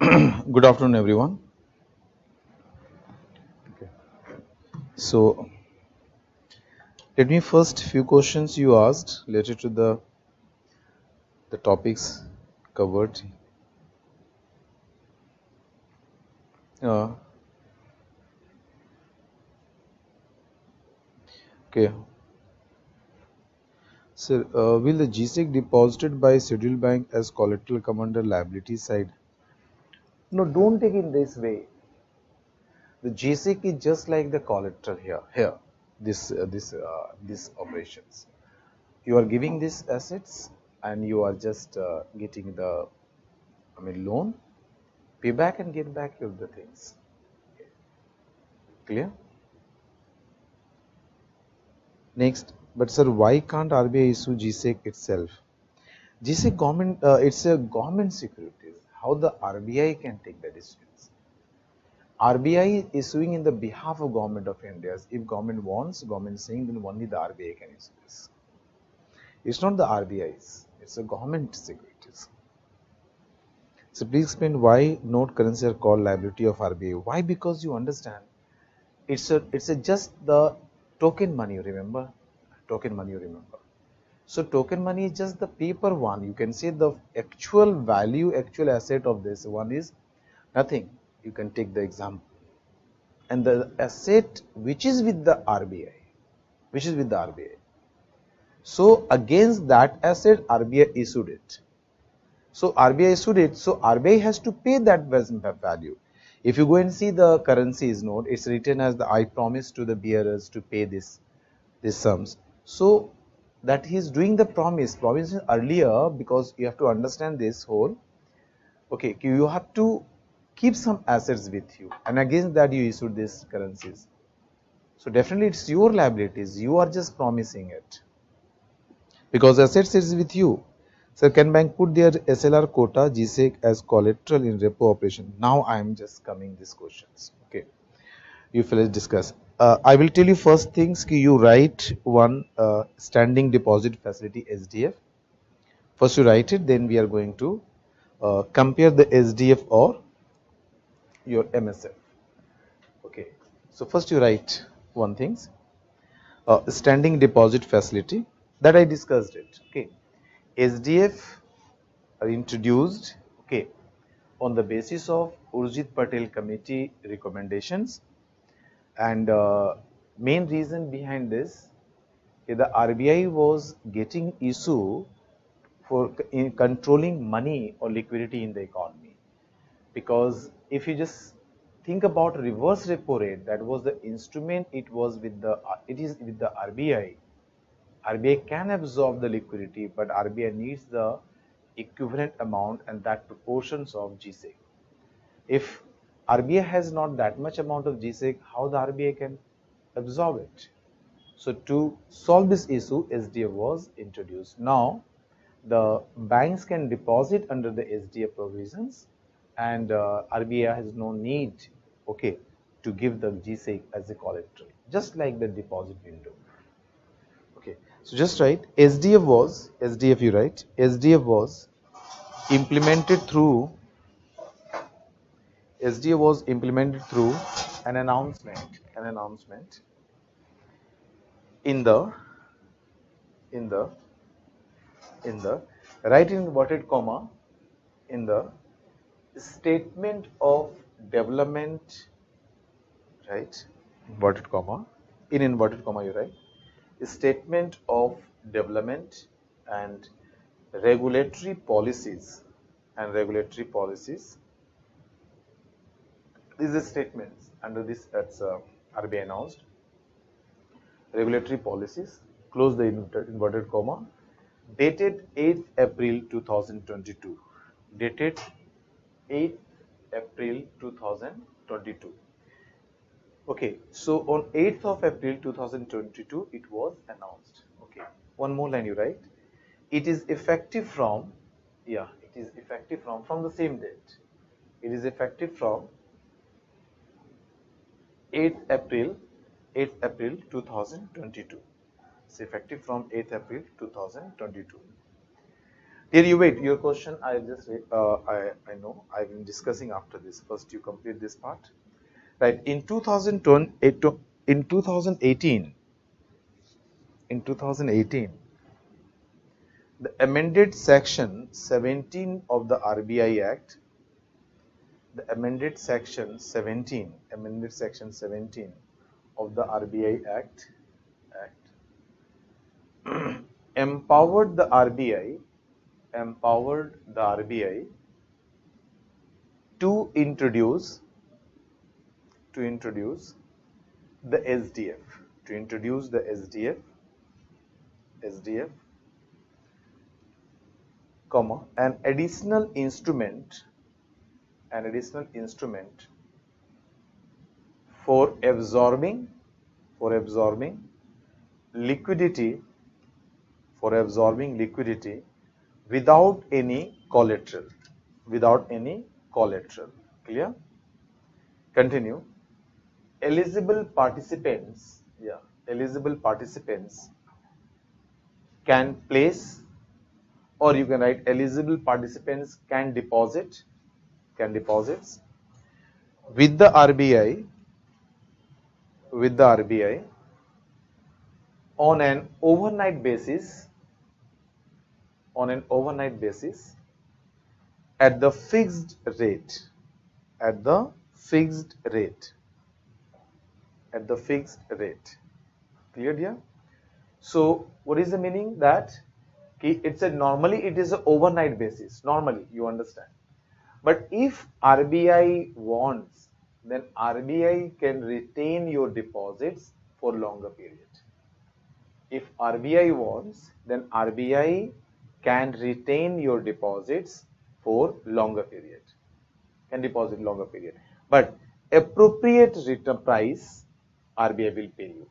Good afternoon, everyone. Okay. So, let me first few questions you asked related to the topics covered. Uh, okay. So, will the GSEC deposited by scheduled bank as collateral come under liability side? No, don't take it this way. The GSEC is just like the collateral here. Here, this operations. You are giving these assets, and you are just getting the, loan. Pay back and get back your the things. Clear? Next, but sir, why can't RBI issue GSEC itself? GSEC government, it's a government securities. How the RBI can take the decisions? RBI issuing in the behalf of government of India. If government wants, government saying, then only the RBI can issue this. It's not the RBI's. It's a government securities. So please explain why note currency are called liability of RBI. Why? Because you understand it's a just the token money. Remember, token money. Remember. So token money is just the paper one. You can say the actual value, actual asset of this one is nothing. You can take the example. And the asset which is with the RBI, which is with the RBI. So against that asset, RBI issued it. So RBI issued it. So RBI has to pay that value. If you go and see the currencies note, it's written as the I promise to the bearers to pay these sums. So that he is doing the promise earlier, because you have to understand this whole. Okay, you have to keep some assets with you, and against that you issued these currencies. So definitely it's your liabilities. You are just promising it because assets is with you. So can bank put their SLR quota GSEC as collateral in repo operation? Now I am just coming these questions. Okay, you fellows discuss. I will tell you first things. You write one standing deposit facility SDF. First you write it, then we are going to compare the SDF or your MSF. Okay, so first you write one things, standing deposit facility that I discussed it. Okay, SDF are introduced, okay, on the basis of Urjit Patel committee recommendations, and main reason behind this is the RBI was getting issue for controlling money or liquidity in the economy. Because if you just think about reverse repo rate, that was the instrument. It was with the it is with the RBI. RBI can absorb the liquidity, but RBI needs the equivalent amount and that proportions of GSEC. If RBI has not that much amount of GSEC, how the RBI can absorb it? So to solve this issue, SDF was introduced. Now the banks can deposit under the SDF provisions, and RBI has no need, okay, to give the GSEC as a collateral, just like the deposit window. Okay, so just write SDF you write SDF was implemented through an announcement in the in the in the right in inverted comma in the statement of development, right, inverted comma, in inverted comma you write statement of development and regulatory policies These are statements under this, that's RBI announced regulatory policies, close the inverted comma, dated 8th April 2022. Dated 8th April 2022. Okay, so on 8th of April 2022, it was announced. Okay, one more line you write. It is effective from, yeah, it is effective from the same date. It is effective from 8th April 2022. It's effective from 8th April 2022. Here you wait. Your question, I just wait. I know. I've been discussing after this. First, you complete this part. Right. In 2018, in 2018, the amended section 17 of the RBI Act, the amended section 17, amended section 17 of the RBI Act empowered the RBI to introduce the SDF, comma, an additional instrument for absorbing liquidity without any collateral. Clear? Continue. Eligible participants can place, or you can write eligible participants can deposit with the RBI on an overnight basis at the fixed rate. Clear, dear? So what is the meaning? That it's normally it is an overnight basis, normally, you understand. But if RBI wants, then RBI can retain your deposits for longer period. If RBI wants, then RBI can retain your deposits for longer period, but appropriate return price RBI will pay you.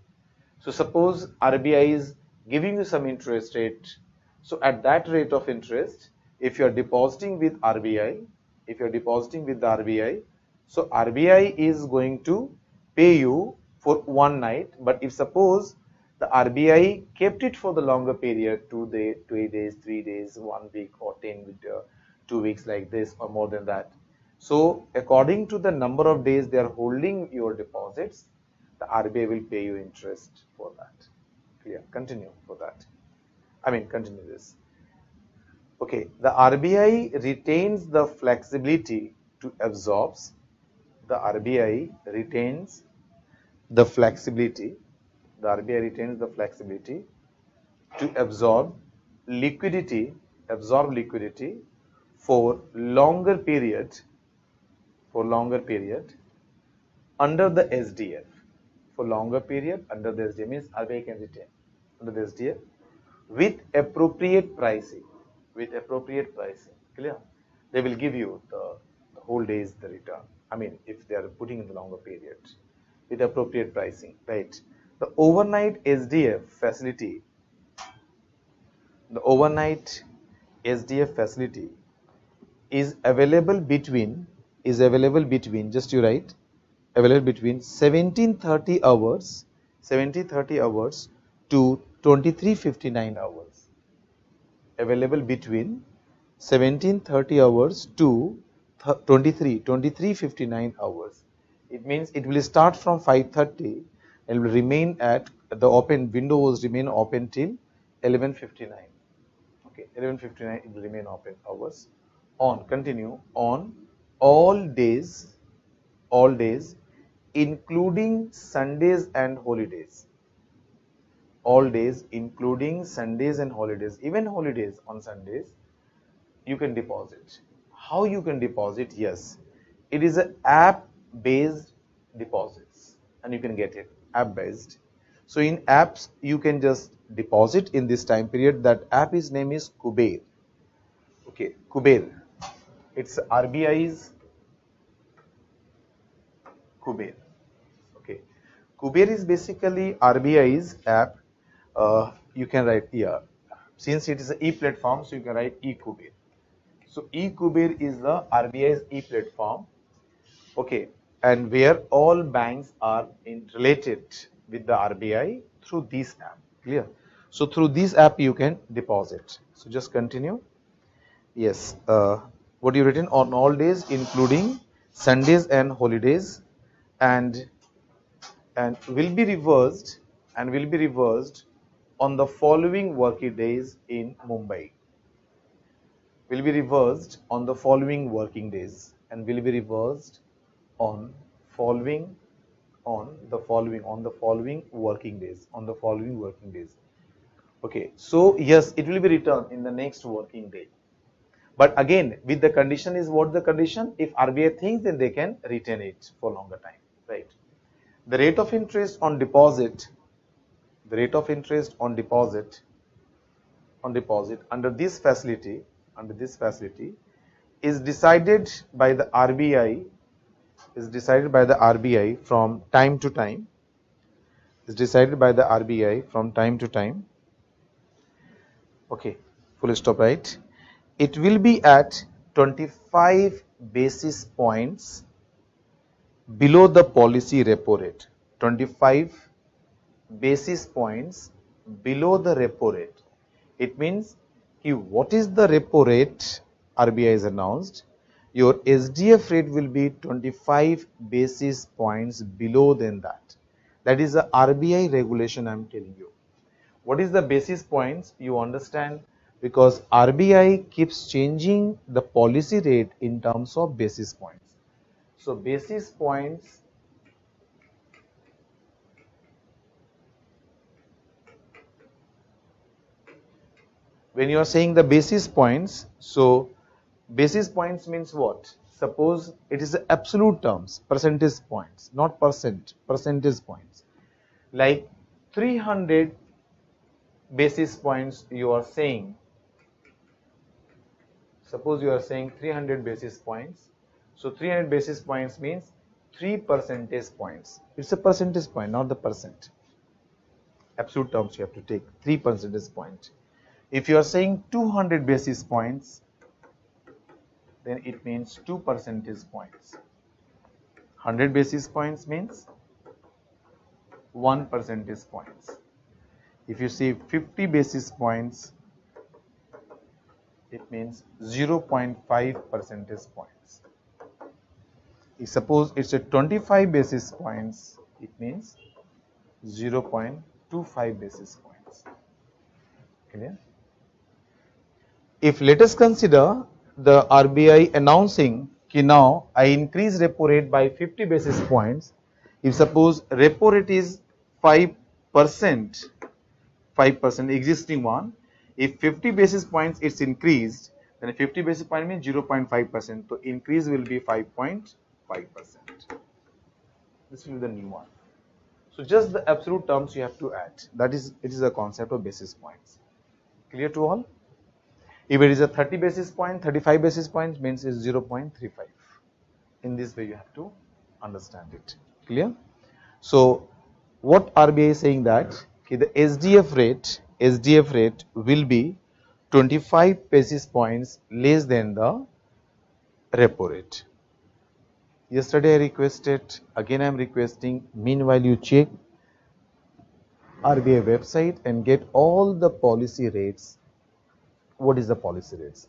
So suppose RBI is giving you some interest rate, so at that rate of interest, if you are depositing with RBI, so RBI is going to pay you for one night. But if suppose the RBI kept it for the longer period, 2 days, 3 days, 1 week, or 2 weeks, like this, or more than that. So according to the number of days they are holding your deposits, the RBI will pay you interest for that. Clear? Continue for that. Continue this. Okay, the RBI retains the flexibility to absorb. The RBI retains the flexibility to absorb liquidity for longer period under the SDF. For longer period under the SDF means RBI can retain under the SDF with appropriate pricing. Clear? They will give you the whole days the return. If they are putting in the longer period with appropriate pricing, right? The overnight SDF facility is available between just you write available between 1730 hours to 2359 hours. Available between 1730 hours to 2359 hours. It means it will start from 5:30 and will remain at the open windows remain open till 11:59. Okay, 11:59 it will remain open hours. Continue on all days including Sundays and holidays. All days including Sundays and holidays, even holidays on Sundays, you can deposit. How you can deposit? Yes, it is an app based deposits, and you can get it app based. So in apps you can just deposit in this time period. That app is name is Kuber. Okay, Kuber. It's RBI's Kuber. Okay, Kuber is basically RBI's app. You can write here, since it is an e-platform, so you can write e-Kuber. So e-Kuber is the RBI's e-platform. Okay, and where all banks are related with the RBI through this app. Clear? So through this app you can deposit. So just continue. Yes, what you written on all days including Sundays and holidays, and will be reversed on the following working days in Mumbai. Will be reversed on the following working days and will be reversed on following on the following working days. Okay, so yes, it will be returned in the next working day. But again, with the condition is what the condition? If RBI thinks, then they can retain it for longer time, right? The rate of interest on deposit, the rate of interest on deposit under this facility is decided by the RBI from time to time. Is decided by the RBI from time to time. Okay, full stop, right? It will be at 25 basis points below the policy repo rate. 25 basis points below the repo rate. It means what is the repo rate RBI has announced? Your SDF rate will be 25 basis points below than that. That is the RBI regulation I am telling you. What is the basis points? You understand, because RBI keeps changing the policy rate in terms of basis points. So basis points, when you are saying the basis points, so basis points means what? Suppose it is absolute terms, percentage points, not percentage points. Like 300 basis points you are saying. Suppose you are saying 300 basis points. So 300 basis points means 3 percentage points. It's a percentage point, not the percent. Absolute terms you have to take 3 percentage points. If you are saying 200 basis points, then it means 2 percentage points. 100 basis points means 1 percentage points. If you say 50 basis points, it means 0.5 percentage points. If suppose it's a 25 basis points, it means 0.25 basis points. Clear? If let us consider the RBI announcing कि now I increase repo rate by 50 basis points. If suppose repo rate is 5%, 5% existing one, if 50 basis points it's increased, then 50 basis point means 0.5%. So increase will be 5.5%. This will be the new one. So just the absolute terms you have to add. That is, it is a concept of basis points. Clear to all? If it is a 30 basis point, 35 basis points means is 0.35. In this way you have to understand it. Clear? So what RBI is saying that the SDF rate will be 25 basis points less than the repo rate. Yesterday I requested, again I am requesting, meanwhile you check RBI website and get all the policy rates. What is the policy rates?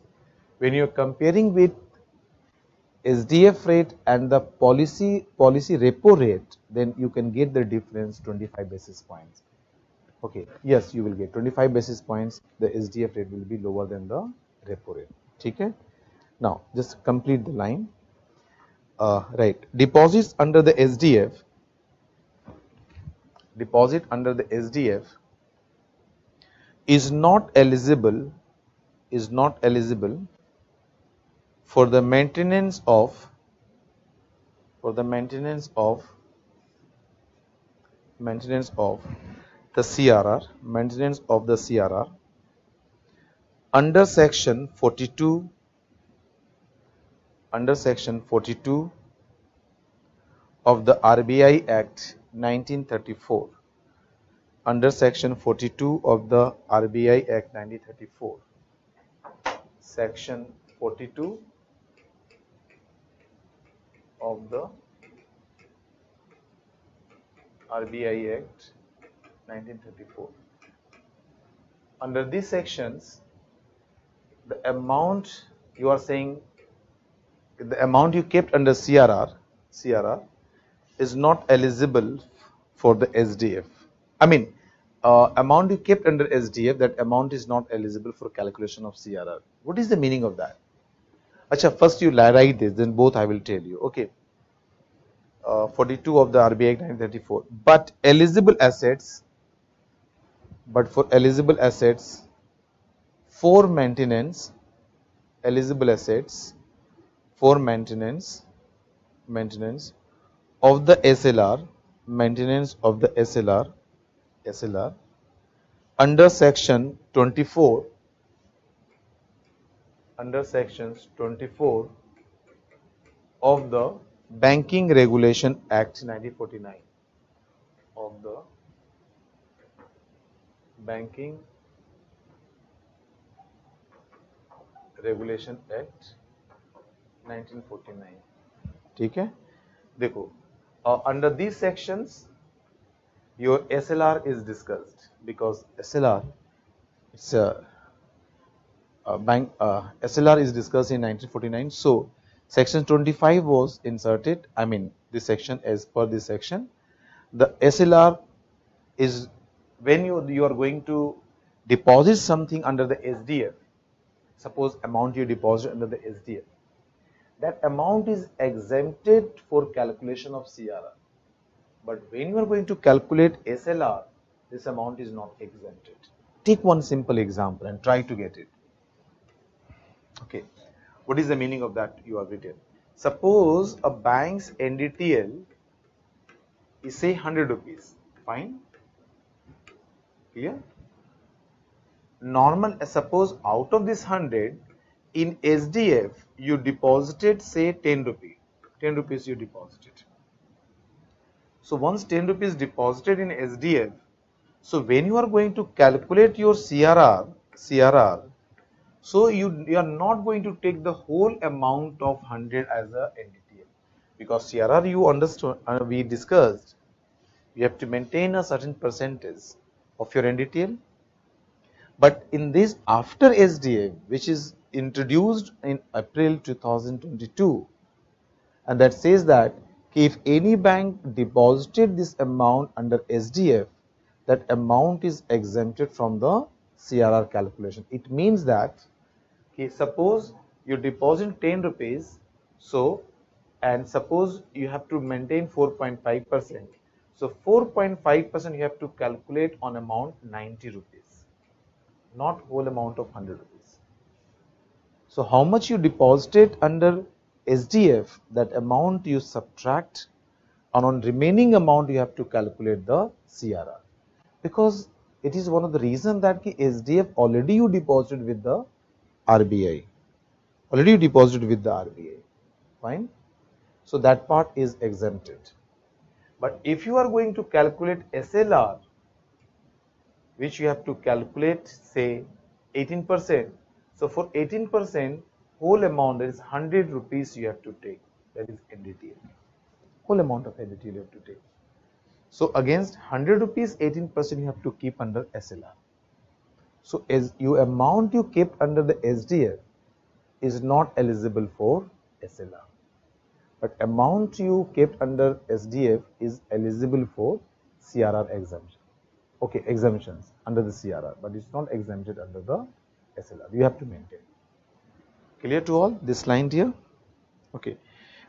When you are comparing with SDF rate and the policy repo rate, then you can get the difference 25 basis points. Okay, yes, you will get 25 basis points. The SDF rate will be lower than the repo rate. Okay. Now just complete the line. Right, deposits under the SDF is not eligible for the maintenance of the CRR under section 42 of the RBI Act 1934. Under section 42 of the RBI Act 1934. Section 42 of the RBI Act 1934. Under these sections, the amount you are saying the amount you kept under CRR is not eligible for the SDF. I mean, amount you kept under SDF, that amount is not eligible for calculation of CRR. What is the meaning of that? Acha, first you write this, then both I will tell you. Okay. 42 of the RBI Act 1934. But for eligible assets for maintenance, eligible assets for maintenance of the SLR, maintenance of the SLR under section 24, under sections 24 of the Banking Regulation Act 1949, of the Banking Regulation Act 1949. ठीक है, देखो, under these sections your SLR is discussed, because SLR, it's a SLR is discussed in 1949. So section 25 was inserted. I mean, this section, as per this section, the SLR is when you are going to deposit something under the SDF. Suppose amount you deposit under the SDF, that amount is exempted for calculation of CRR. But when you are going to calculate SLR, this amount is not exempted. Take one simple example and try to get it. Okay, what is the meaning of that you have written? Suppose a bank's NDTL is say 100 rupees. Fine. Clear? Normal, suppose out of this 100, in SDF you deposited say 10 rupees. 10 rupees you deposited. So once 10 rupees deposited in SDF, so when you are going to calculate your CRR, so you are not going to take the whole amount of 100 as a NDTL, because CRR, you understood, we discussed, you have to maintain a certain percentage of your NDTL. But in this, after SDF, which is introduced in April 2022, and that says that if any bank deposited this amount under SDF, that amount is exempted from the CRR calculation. It means that, okay, suppose you deposit 10 rupees, so, and suppose you have to maintain 4.5%. So 4.5% you have to calculate on amount 90 rupees, not whole amount of 100 rupees. So how much you deposited under SDF, that amount you subtract, and on remaining amount you have to calculate the CRR, because it is one of the reasons that SDF already you deposited with the RBI, fine. So that part is exempted. But if you are going to calculate SLR, which you have to calculate say 18%, so for 18%, whole amount, that is 100 rupees you have to take, that is NDTL, whole amount of NDTL you have to take. So against 100 rupees, 18% you have to keep under SLR. So as you amount you kept under the SDF is not eligible for SLR, but amount you kept under SDF is eligible for CRR exemption. Okay, exemptions under the CRR, but it's not exempted under the SLR. You have to maintain. Clear to all this line here? Okay.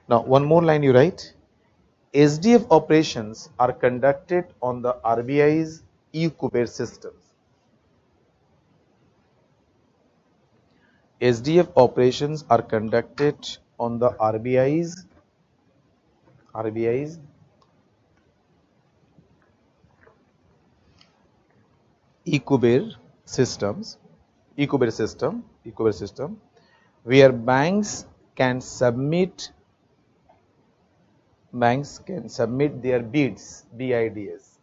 Now one more line you write. SDF operations are conducted on the RBI's e-Kuber systems. SDF operations are conducted on the RBI's e-Kuber system, where banks can submit their bids, BIDS,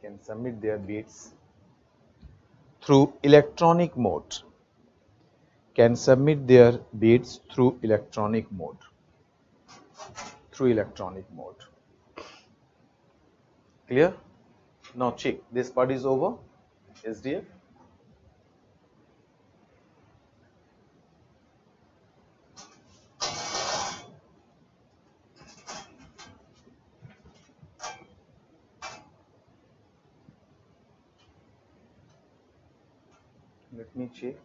can submit their bids through electronic mode, Clear? Now check, this part is over, SDF. Let me check.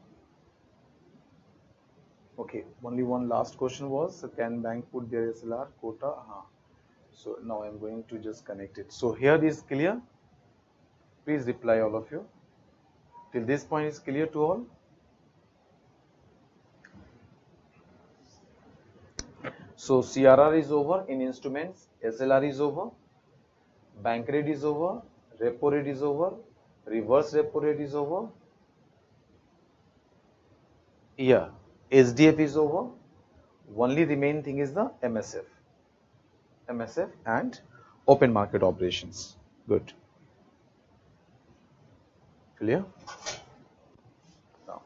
Okay, only one last question was, can bank put their SLR quota? So now I'm going to just connect it. So here is clear. Please reply all of you. Till this point is clear to all. So CRR is over in instruments, SLR is over, bank rate is over, repo rate is over, reverse repo rate is over. Yeah, SDF is over. Only remaining thing is the MSF and open market operations. Good. Clear? Now,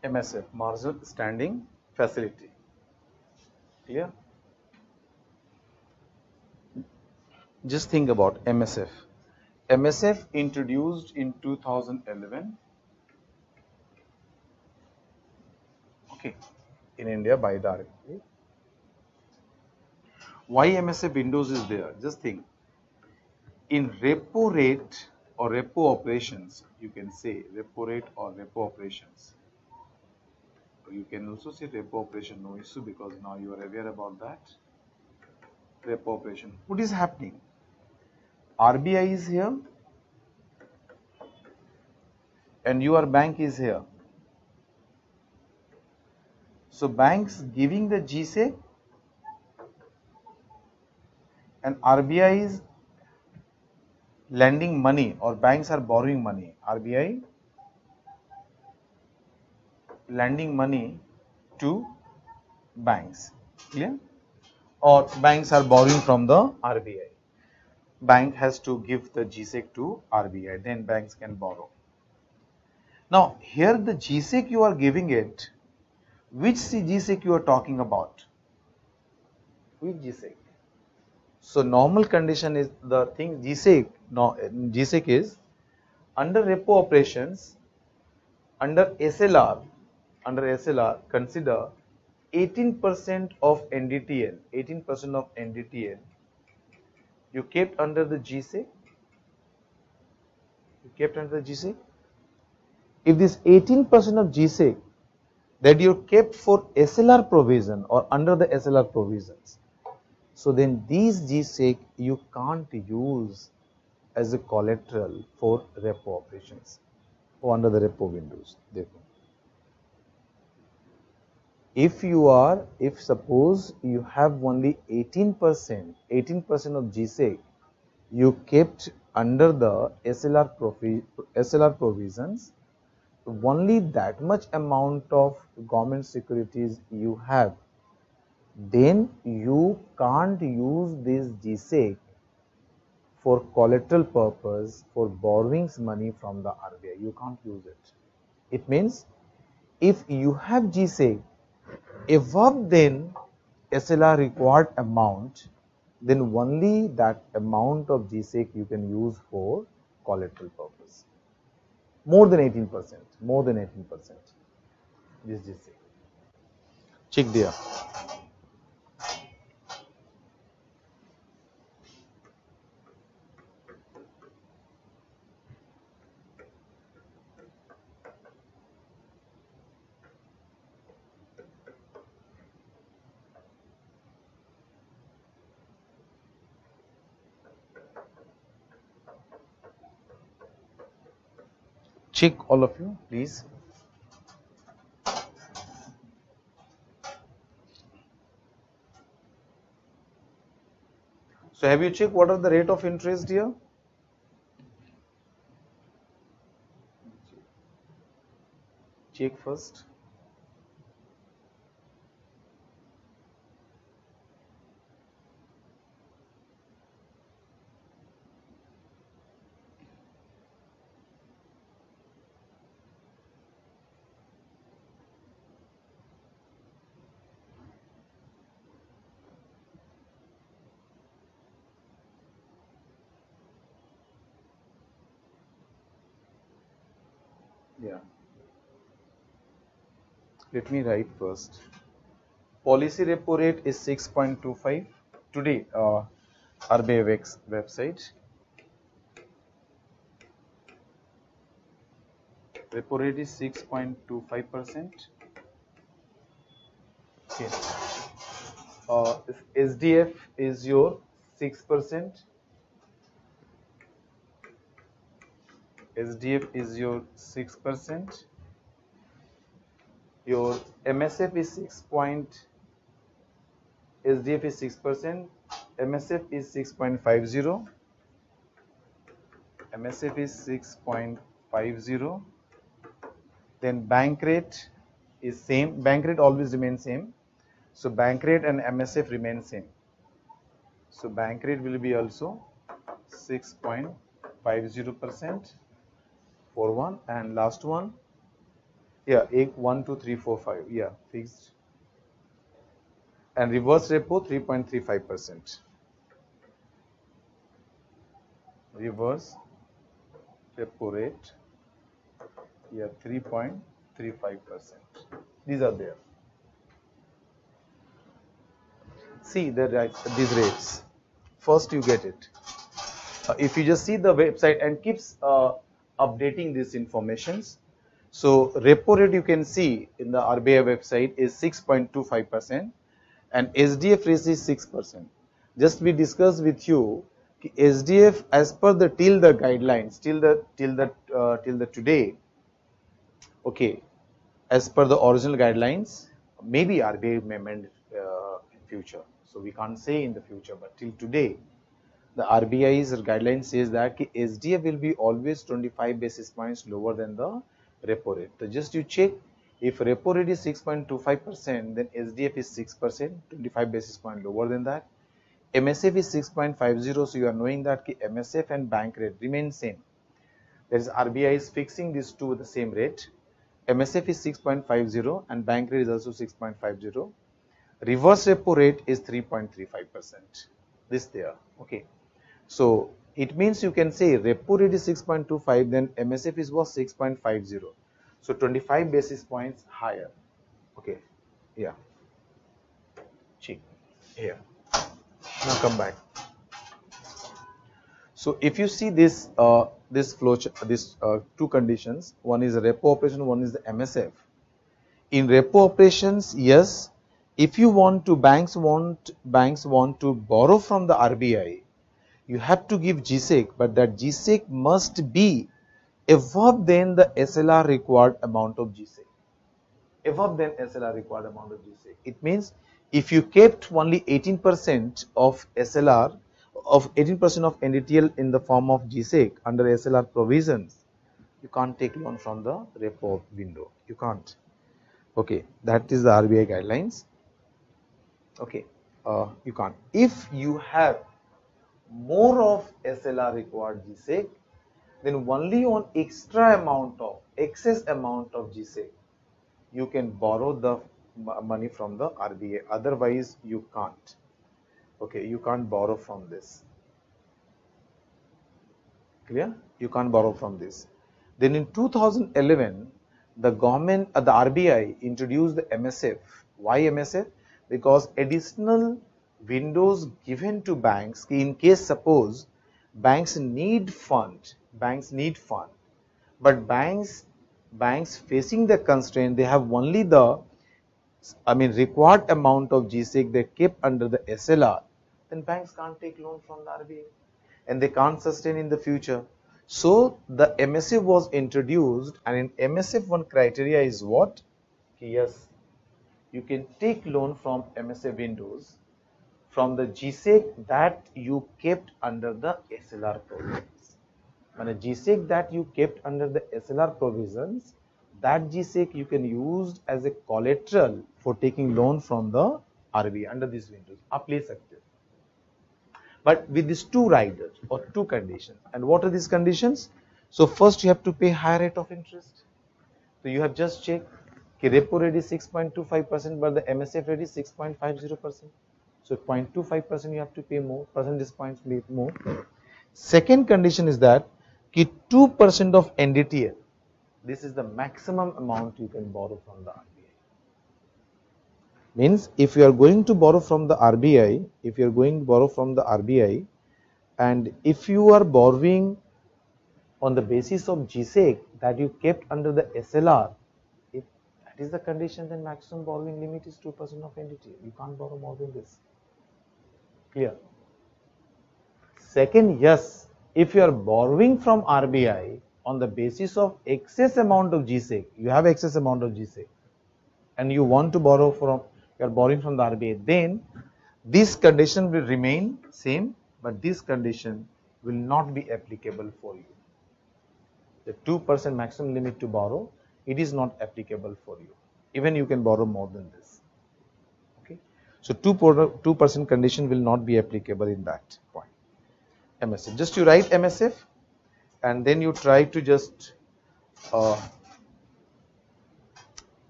MSF, marginal standing facility. Clear? Just think about MSF. MSF introduced in 2011, okay, in India by the RBI. Why MSF windows is there? Just think. In repo rate or repo operations, you can say repo rate or repo operations. You can also say repo operation, no issue, because now you are aware about that. Repo operation. What is happening? RBI is here and your bank is here. So banks giving the GSEC and RBI is lending money, or banks are borrowing money. RBI lending money to banks. Clear? Or banks are borrowing from the RBI. Bank has to give the GSEC to RBI, then banks can borrow. Now here the GSEC you are giving it, which GSEC you are talking about? Which GSEC? So normal condition is the thing GSEC, no, GSEC is under repo operations, under SLR consider 18% of NDTL, 18% of NDTL you kept under the GSEC, If this 18% of GSEC that you kept for SLR provision or under the SLR provisions, so then these GSEC you can't use as a collateral for repo operations or under the repo windows. If suppose you have only 18% of GSEC you kept under the SLR provisions, only that much amount of government securities you have, then you can't use this GSEC for collateral purpose for borrowings money from the RBI. You can't use it. It means if you have GSEC above then SLR required amount, then only that amount of GSEC you can use for collateral purpose. More than 18%, this GSEC. Check there. Check all of you, please. So have you checked what are the rate of interest here? Check first. Yeah. Let me write first. Policy repo rate is 6.25 today. RBI website. Repo rate is 6.25%. Okay. If SDF is your 6%. SDF is your 6%. Your MSF is 6. SDF is 6%. MSF is 6.50. MSF is 6.50. Then bank rate is same. Bank rate always remains same. So bank rate and MSF remain same. So bank rate will be also 6.50% for one, and last one, yeah, 1, 2, 3, 4, 5, yeah, fixed. And reverse repo 3.35%. Reverse repo rate, yeah, 3.35%. These are there. See these rates. First you get it. If you just see the website and keeps updating these informations. So repo rate you can see in the RBI website is 6.25% and SDF rate is 6%. Just we discussed with you SDF as per the till the guidelines till the today. Okay, as per the original guidelines, maybe RBI may amend in future. So we can't say in the future, but till today, the RBI's guideline says that SDF will be always 25 basis points lower than the repo rate. So just you check, if repo rate is 6.25%, then SDF is 6%, 25 basis point lower than that. MSF is 6.50, so you are knowing that MSF and bank rate remain same. That is, RBI is fixing these two with the same rate. MSF is 6.50 and bank rate is also 6.50. Reverse repo rate is 3.35%. This there, okay. So it means you can say repo rate is 6.25, then MSF is was 6.50. So 25 basis points higher. Okay, yeah. Cheap. Here. Now come back. So if you see this this flow this two conditions, one is a repo operation, one is the MSF. In repo operations, yes, if you want to banks want to borrow from the RBI, you have to give GSEC, but that GSEC must be above than the SLR required amount of GSEC. Above than SLR required amount of GSEC. It means if you kept only 18% of SLR, of 18% of NDTL in the form of GSEC under SLR provisions, you can't take loan from the repo window. You can't. Okay, that is the RBI guidelines. Okay, you can't. If you have more of SLR required GSEC, then only on excess amount of GSEC, you can borrow the money from the RBI. Otherwise, you can't. Okay, you can't borrow from this. Clear? You can't borrow from this. Then in 2011, the government, the RBI introduced the MSF. Why MSF? Because additional windows given to banks in case suppose banks need fund, but banks facing the constraint, they have only the required amount of GSEC they keep under the SLR, then banks can't take loan from the RBI and they can't sustain in the future. So the MSF was introduced, and in MSF one criteria is what? Yes, you can take loan from MSF windows from the GSEC that you kept under the SLR provisions. When a GSEC that you kept under the SLR provisions, that GSEC you can use as a collateral for taking loan from the RBI under these windows. आप ले सकते हो. But with these two riders or two conditions. And what are these conditions? So first you have to pay higher rate of interest. So you have just checked कि repo rate is 6.25%, but the MSF rate is 6.50%. So 0.25% you have to pay more, percentage points more. Second condition is that 2% of NDTL This is the maximum amount you can borrow from the RBI. Means if you are going to borrow from the RBI, if you are going to borrow from the RBI, and if you are borrowing on the basis of GSEC that you kept under the SLR, if that is the condition, then maximum borrowing limit is 2% of NDT. You can't borrow more than this. Clear? Second, yes, if you are borrowing from RBI on the basis of excess amount of GSEC, you have excess amount of GSEC, and you want to borrow from, you are borrowing from the RBI, then this condition will remain same, but this condition will not be applicable for you. The 2% maximum limit to borrow, it is not applicable for you. Even you can borrow more than this. Okay, so 2% condition will not be applicable in that point. MSF. Just you write MSF, and then you try to just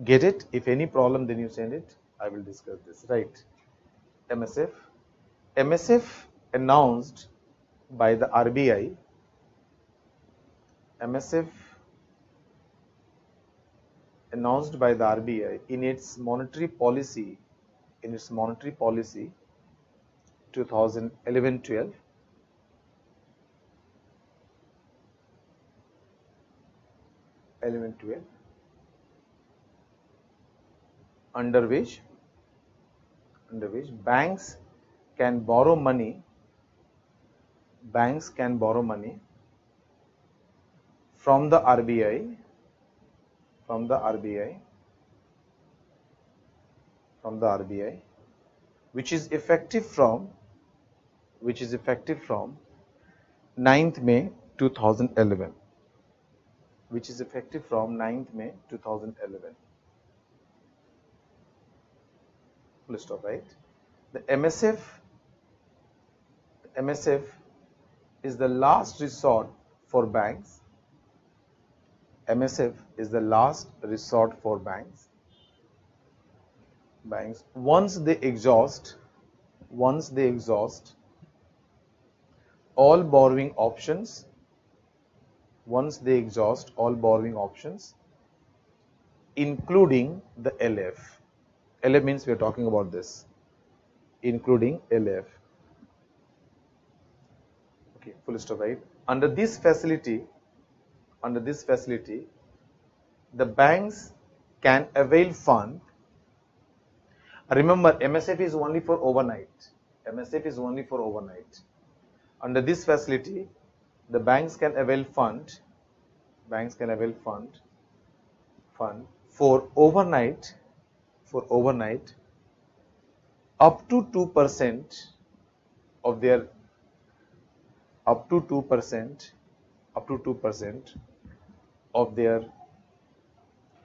get it. If any problem, then you send it. I will discuss this. Right. MSF. MSF announced by the RBI. MSF announced by the RBI in its monetary policy, 2011-12. Under which banks can borrow money from the RBI which is effective from 9th May 2011, which is effective from 9th May 2011. Full stop, right? The MSF is the last resort for banks. MSF is the last resort for banks. Once they exhaust all borrowing options, including the LF. LF means we are talking about this, including LF. Okay, full stop, right? Under this facility, the banks can avail fund. Remember, MSF is only for overnight. Under this facility, the banks can avail fund for overnight up to 2% of their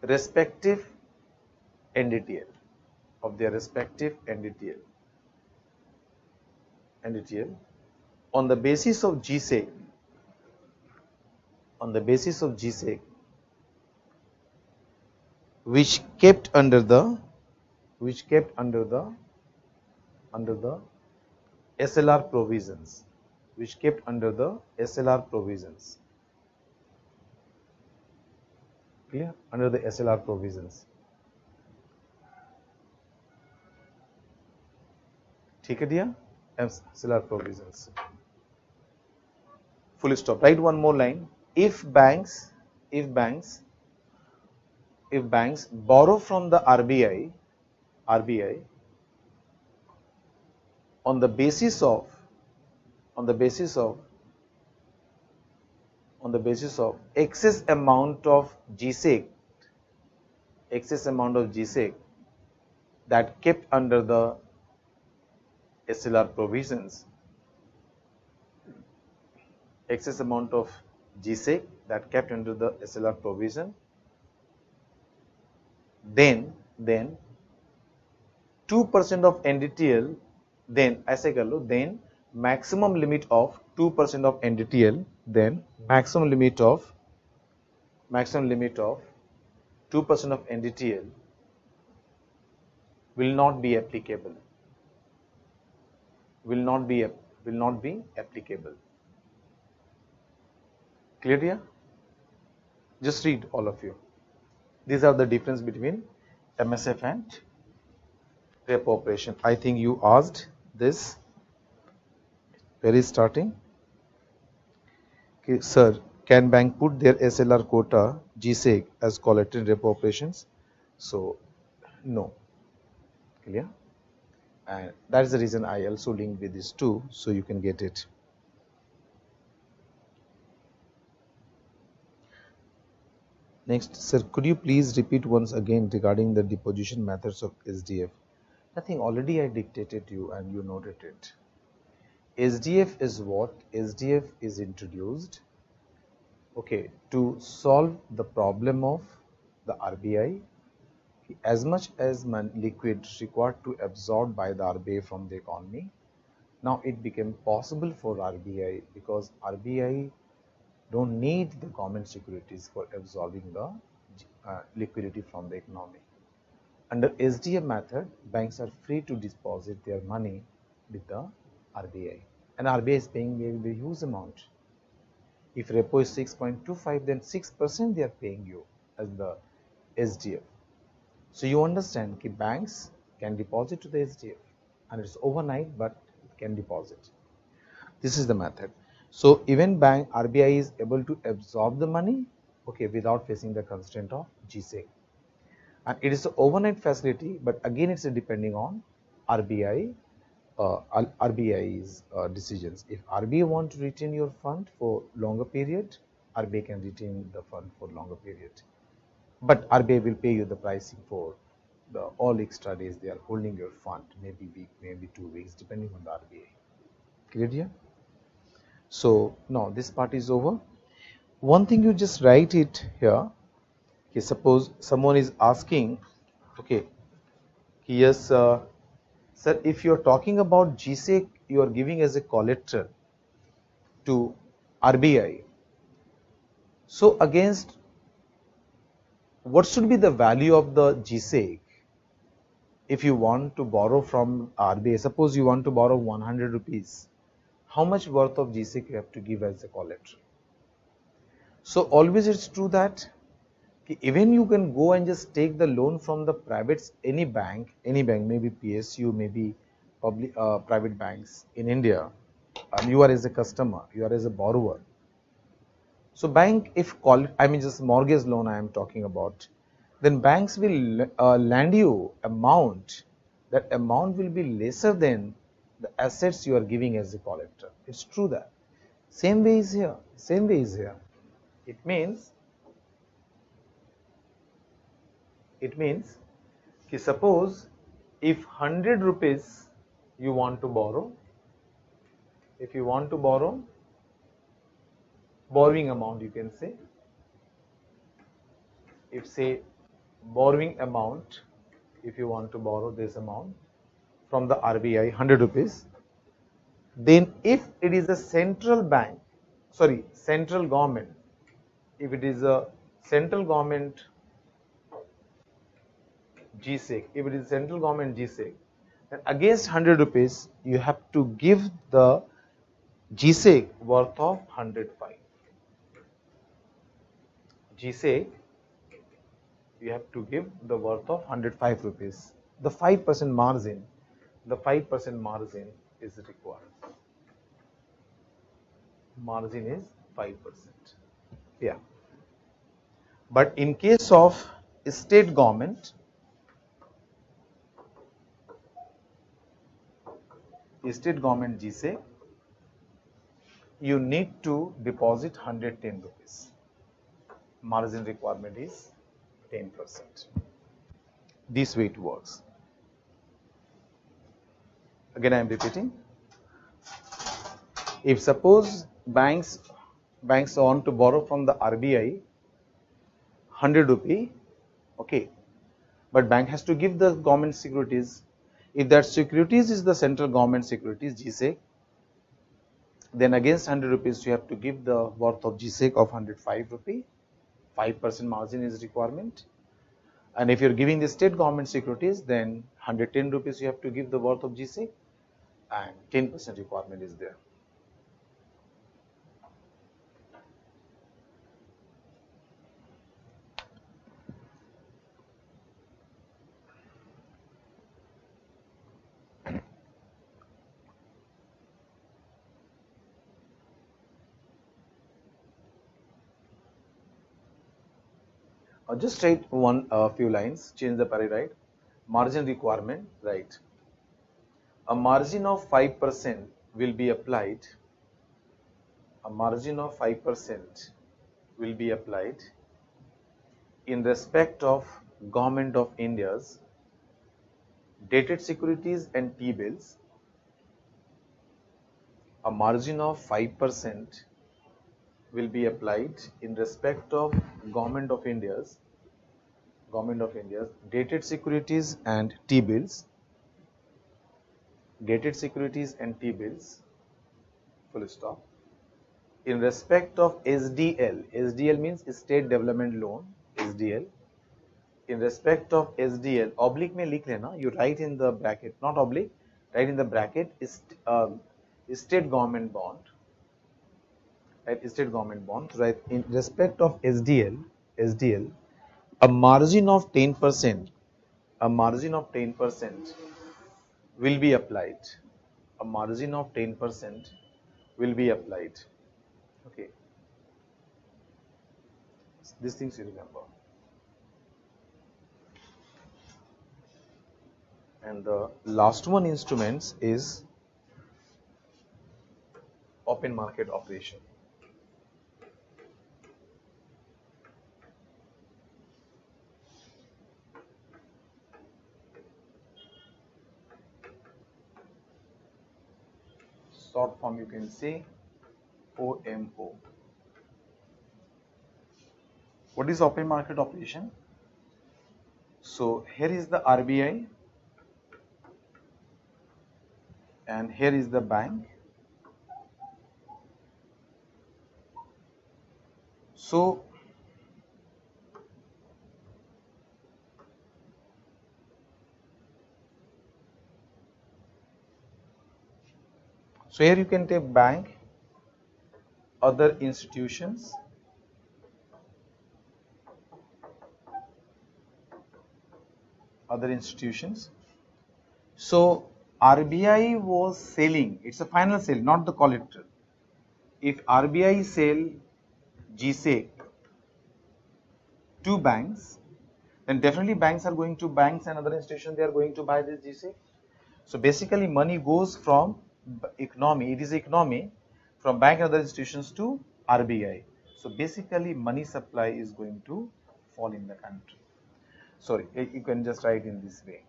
respective NDTL, on the basis of GSEC, which kept under the SLR provisions, Clear? Under the SLR provisions. ठीक है दिया? SLR provisions. Full stop. Write one more line. If banks borrow from the RBI on the basis of excess amount of GSEC that kept under the SLR provisions, then 2% of NDTL, then ऐसे कर लो, then maximum limit of 2% of NDTL, then maximum limit of 2% of NDTL will not be applicable. Clear here? Just read all of you. These are the difference between MSF and repo operation. I think you asked this very starting. Okay, sir, can bank put their SLR quota GSEC as collateral in repo operations? So no, clear? And that is the reason I also link with these two, so you can get it. Next, sir, could you please repeat once again regarding the deposition methods of SDF? Nothing, already I dictated you and you noted it. SDF is what? SDF is introduced, okay, to solve the problem of the RBI. As much as liquid required to absorb by the RBI from the economy, now it became possible for RBI because RBI don't need the government securities for absorbing the liquidity from the economy. Under SDF method, banks are free to deposit their money with the RBI, and RBI is paying a very huge amount. If repo is 6.25, then 6% they are paying you as the SDF. So you understand that banks can deposit to the SDF, and it's overnight, but it can deposit. This is the method. So even bank RBI is able to absorb the money, okay, without facing the constraint of GSEC. And it is an overnight facility, but again it's depending on RBI's decisions. If RBI want to retain your fund for longer period, RBI can retain the fund for longer period. But RBI will pay you the pricing for the all extra days they are holding your fund, maybe week, maybe 2 weeks, depending on the RBI. Clear here? So now this part is over. One thing you just write it here. Okay, suppose someone is asking, okay, yes, sir, if you are talking about GSEC, you are giving as a collateral to RBI. So against what should be the value of the GSEC if you want to borrow from RBI? Suppose you want to borrow 100 rupees. How much worth of GSEC you have to give as a collateral? So always it's true that even you can go and just take the loan from the privates, any bank, maybe PSU, maybe public private banks in India, and you are as a customer, you are as a borrower. So bank, if just mortgage loan I am talking about, then banks will lend you amount. That amount will be lesser than the assets you are giving as a collateral. It's true that. Same way is here. Same way is here. It means suppose if 100 rupees you want to borrow, if you want to borrow, borrowing amount you can say, if say borrowing amount, if you want to borrow this amount from the RBI 100 rupees, then if it is a central government, if it is a central government GSEC, if it is central government GSEC, then against 100 rupees you have to give the GSEC worth of 105. GSEC you have to give the worth of 105 rupees. The 5% margin, is required. Margin is 5%. Yeah. But in case of state government, GSEC, you need to deposit 110 rupees. Margin requirement is 10%. This way it works. Again I am repeating. If suppose banks want to borrow from the RBI 100 rupee, okay, but bank has to give the government securities. If that securities is the central government securities GSEC, then against 100 rupees you have to give the worth of GSEC of 105 rupee. 5% margin is requirement. And if you are giving the state government securities, then 110 rupees you have to give the worth of GSEC, and 10% requirement is there. Just write one few lines, change the right? Margin requirement, right? A margin of 5% will be applied. A margin of 5% will be applied in respect of Government of India's dated securities and T-bills. A margin of 5% will be applied in respect of Government of India's dated securities and T-bills, full stop. In respect of SDL, SDL means State Development Loan, SDL. In respect of SDL, oblique में लिख लेना, you write in the bracket, not oblique, write in the bracket is state government bond, right? State government bond, right? In respect of SDL, a margin of 10%, will be applied. A margin of 10% will be applied. Okay. These things you remember. And the last one instruments is open market operation. Short form you can say OMO. What is open market operation? So here is the RBI and here is the bank. So here you can take bank, other institutions, So RBI was selling, it's a final sale, not the collateral. If RBI sell GSEC to banks, then definitely banks and other institutions, they are going to buy this GSEC. So basically money goes from economy, it is economy, from bank and other institutions to RBI. So basically money supply is going to fall in the country. Sorry, you can just write in this way.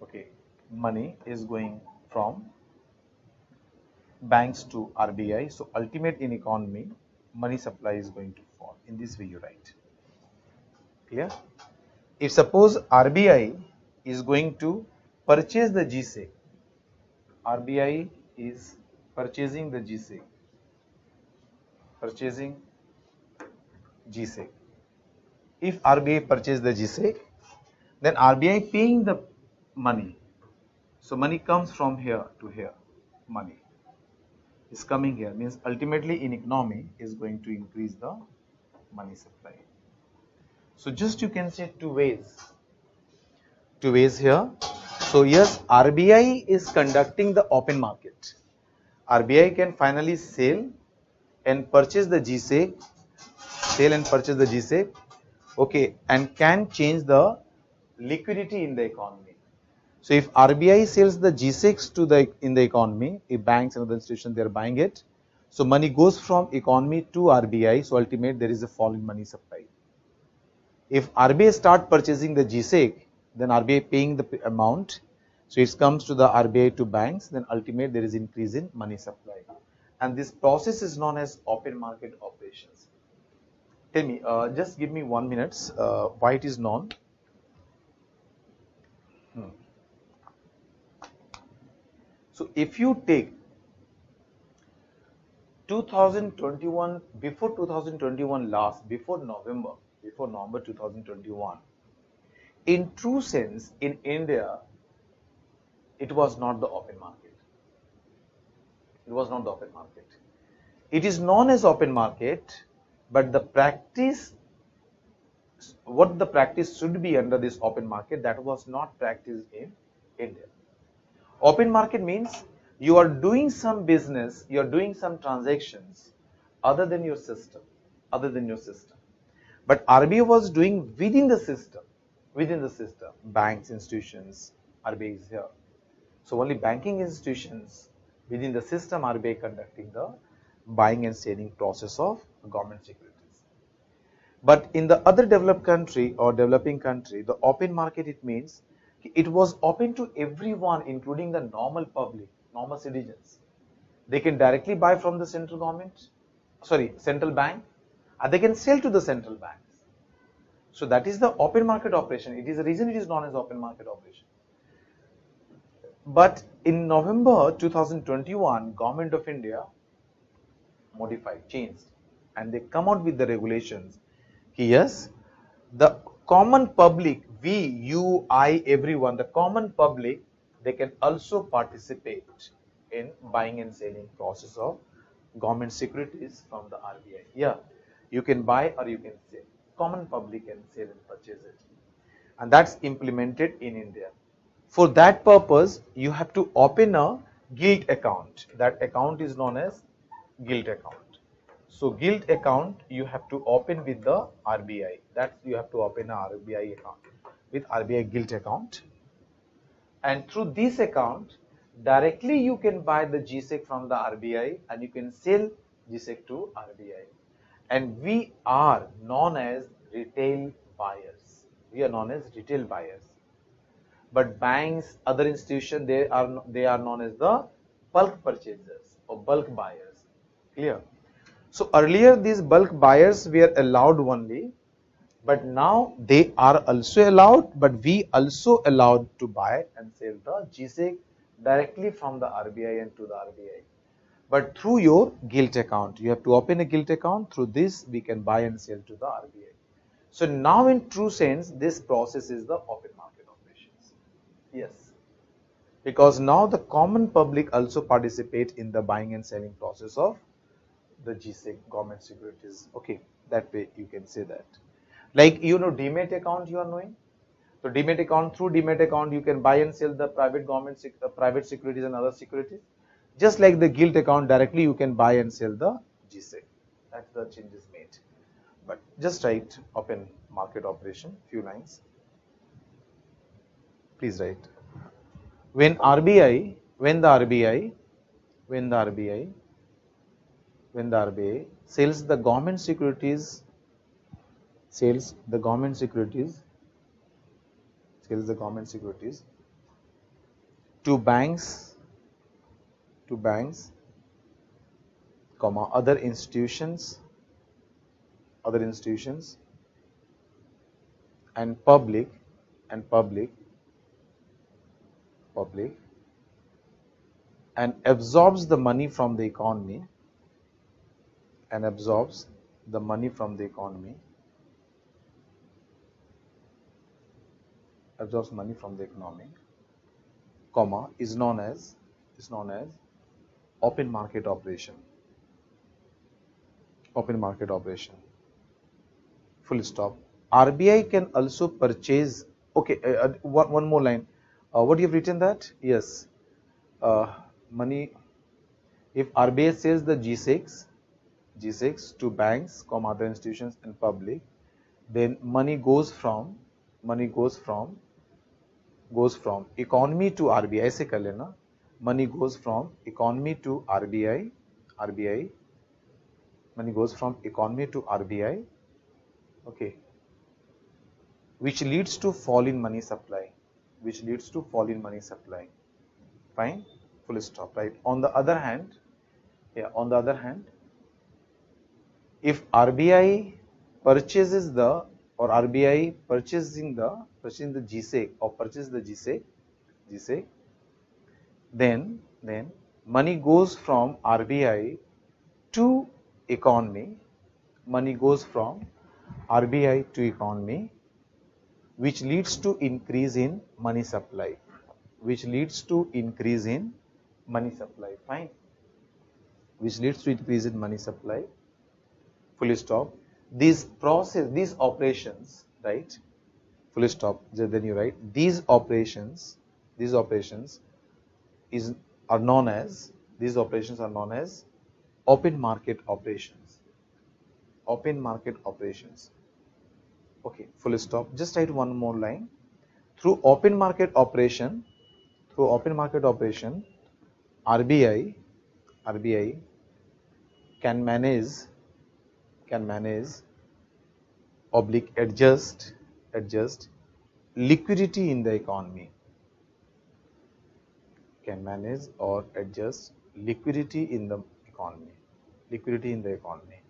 Okay, money is going from banks to RBI. So ultimate in economy, money supply is going to fall. In this way you write. Clear? If suppose RBI is going to purchase the GSEC, RBI is purchasing the GSEC, If RBI purchase the GSEC, then RBI paying the money. So money comes from here to here. Money is coming here, means ultimately in economy is going to increase the money supply. So just you can say two ways here. So yes, RBI is conducting the open market. RBI can finally sell and purchase the GSEC, okay, and can change the liquidity in the economy. So if RBI sells the GSECs in the economy, if banks and other institutions they are buying it, so money goes from economy to RBI. So ultimately there is a fall in money supply. If RBI start purchasing the GSEC, then RBI paying the amount. So it comes to the RBI to banks. Then ultimately there is increase in money supply, and this process is known as open market operations. Tell me, just give me 1 minute. Why it is known? So if you take 2021, before 2021 last, before November 2021, in true sense, in India, it was not the open market. It is known as open market, but the practice, what the practice should be under this open market, that was not practiced in India. Open market means you are doing some business, you are doing some transactions other than your system. But RBI was doing within the system, banks, institutions, RBI is here. So only banking institutions within the system RBI conducting the buying and selling process of government securities. But in the other developed country or developing country, the open market, it means it was open to everyone, including the normal public, normal citizens. They can directly buy from the central government, central bank, and they can sell to the central banks. So that is the open market operation. It is the reason it is known as open market operation. But in November 2021, Government of India modified, changed, and they come out with the regulations. Yes, the common public, we, you, I, everyone, the common public, they can also participate in buying and selling process of government securities from the RBI. Yeah, you can buy or you can sell. Common public can sell and purchase it. And that's implemented in India. For that purpose, you have to open a gilt account. That account is known as gilt account. So gilt account you have to open with the RBI. That you have to open a RBI account with RBI gilt account. And through this account, directly you can buy the GSEC from the RBI and you can sell GSEC to RBI. And we are known as retail buyers. We are known as retail buyers. But banks, other institutions, they are known as the bulk purchasers or bulk buyers. Clear? So earlier these bulk buyers were allowed only, but now they are also allowed, but we also allowed to buy and sell the GSEC directly from the RBI and to the RBI. But through your gilt account, you have to open a gilt account. Through this, we can buy and sell to the RBI. So now in true sense, this process is the open market operations. Yes. Because now the common public also participate in the buying and selling process of the GSEC government securities. Okay, that way you can say that. Like Demat account you are knowing. So Demat account, through Demat account you can buy and sell the private private securities and other securities. Just like the gilt account, directly you can buy and sell the GSEC. That's the changes made. But just write open market operation, few lines. Please write. When the RBI sells the government securities, to banks, other institutions, and public, and absorbs the money from the economy, is known as open market operation. Full stop. RBI can also purchase. Okay, one more line. What you have written that? Yes. Money. If RBI sells the G6 to banks, other institutions and public, then money goes from economy to RBI. ऐसे कर लेना. Money goes from economy to RBI. Money goes from economy to RBI. Okay. Which leads to fall in money supply. Fine. Full stop. Right. On the other hand, if RBI purchases the purchasing the GSEC or purchase the GSEC, then money goes from RBI to economy. Which leads to increase in money supply. Fine. Which leads to increase in money supply. Full stop. These operations, right? Full stop. Then you write these operations are known as open market operations. Okay, full stop. Just write one more line. Through open market operation, RBI can manage oblique adjust liquidity in the economy. Can manage or adjust liquidity in the economy. Liquidity in the economy.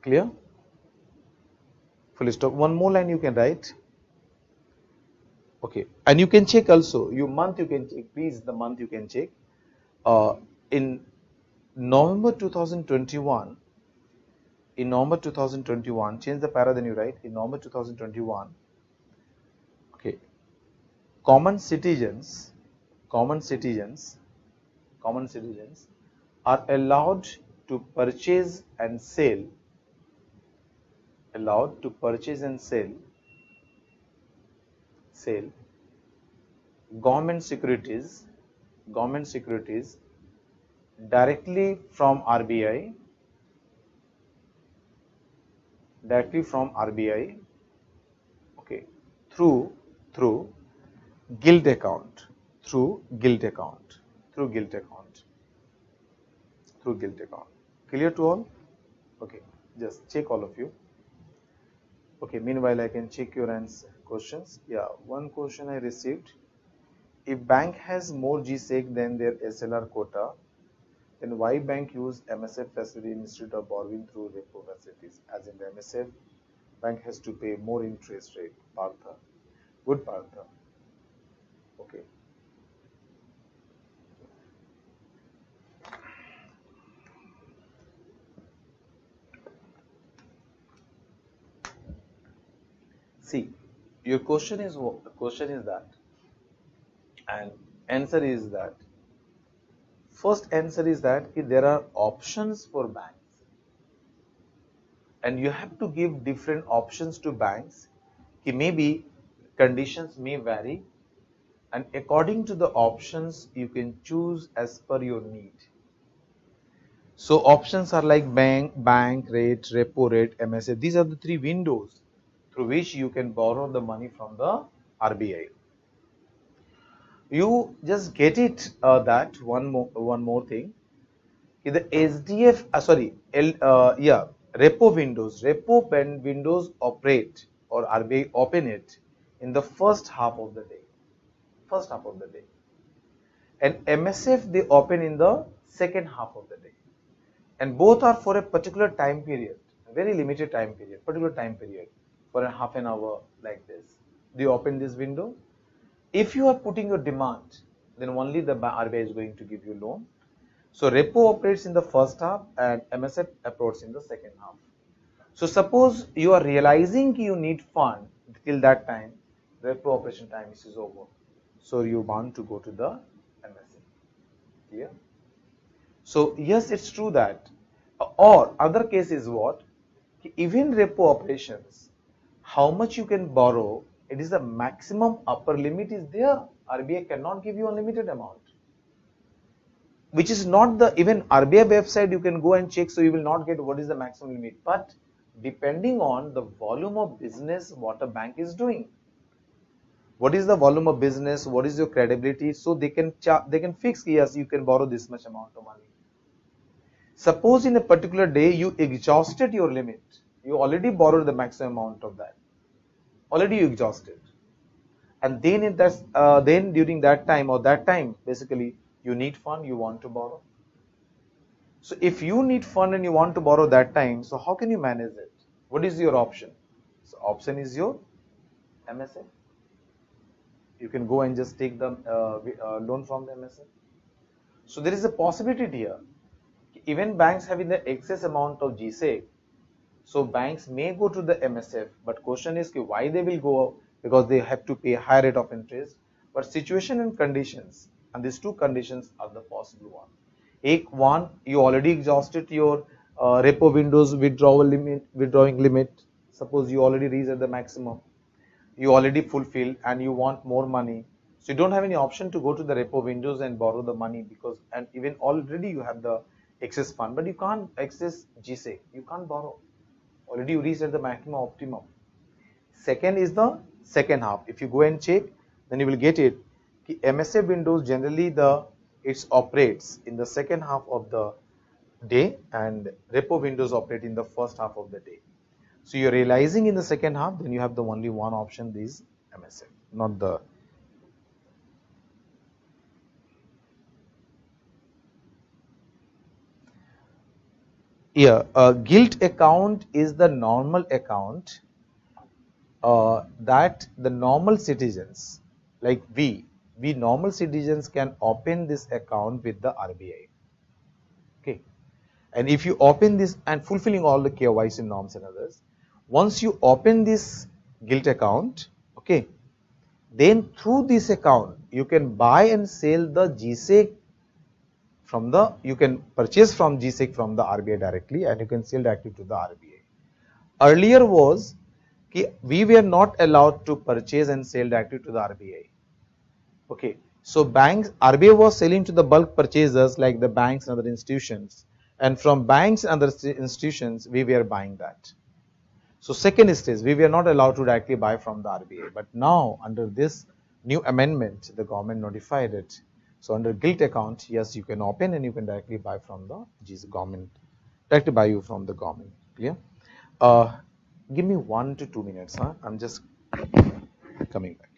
Clear? Full stop. One more line you can write. Okay, and you can check also. You can check. Please, the month you can check. In November 2021. In November 2021, change the para, then you write. In November 2021. Okay. Common citizens are allowed to purchase and sell government securities directly from RBI okay, through gilt account clear to all? Okay, just check all of you. Okay, meanwhile I can check your answer questions. Yeah, one question I received. If bank has more GSEC than their SLR quota, then why bank use MSF facility instead of borrowing through repo facilities? As in the MSF, bank has to pay more interest rate. Partha, good Partha. Okay. See, your question is that, and answer is that. First answer is that there are options for banks, and you have to give different options to banks. Maybe conditions may vary, and according to the options you can choose as per your need. So options are like bank rate, repo rate, MSA. These are the three windows through which you can borrow the money from the RBI. You just get it that one more thing. The SDF repo windows operate, or RBI open it in the first half of the day, and MSF they open in the second half of the day, and both are for a particular time period, very limited time period, for a half an hour like this. They open this window. If you are putting your demand, then only the RBI is going to give you loan. So repo operates in the first half and MSF operates in the second half. So suppose you are realizing you need fund till that time, repo operation time is over. So you want to go to the MSF. Clear? So yes, it's true that, or other case is what? Even repo operations, how much you can borrow, it is the maximum upper limit is there. RBI cannot give you unlimited amount, which is not the, even RBI website you can go and check, so you will not get what is the maximum limit, but depending on the volume of business what a bank is doing. What is the volume of business, what is your credibility, so they can fix, yes, you can borrow this much amount of money. Suppose in a particular day you exhausted your limit, you already borrowed the maximum amount of that, already you exhausted, and then then during that time basically you need fund, you want to borrow. So if you need fund and you want to borrow that time, so how can you manage it? What is your option? So option is your MSF. You can go and just take the loan from the MSF. So there is a possibility here. Even banks having the excess amount of GSEC, so banks may go to the MSF, but question is why they will go? Because they have to pay higher rate of interest. But situation and conditions, and these two conditions are the possible one. One, you already exhausted your repo windows withdrawing limit. Suppose you already reached at the maximum, you already fulfilled, and you want more money. So you don't have any option to go to the repo windows and borrow the money, because, and even already you have the excess fund, but you can't access GSEC. You can't borrow. Already you reached at the maximum optimum. Second is the second half. If you go and check, then you will get it. MSA windows generally it operates in the second half of the day, and repo windows operate in the first half of the day. So you're realizing in the second half, then you have the only one option, this MSA, not the. Yeah, a gilt account is the normal account that the normal citizens, like we normal citizens can open this account with the RBI. Okay, and if you open this and fulfilling all the KYC norms and others, once you open this gilt account, okay, then through this account you can buy and sell the GSEC from the, you can purchase from GSEC from the RBI directly, and you can sell directly to the RBI. Earlier was we were not allowed to purchase and sell directly to the RBI. Okay, so banks, RBI was selling to the bulk purchasers like the banks and other institutions, and from banks and other institutions we were buying that. So second stage, we were not allowed to directly buy from the RBI, but now under this new amendment, the government notified it. So under gilt account, yes, you can open and you can directly buy from the government, directly buy you from the government. Clear? Give me 1 to 2 minutes. Huh? I'm just coming back.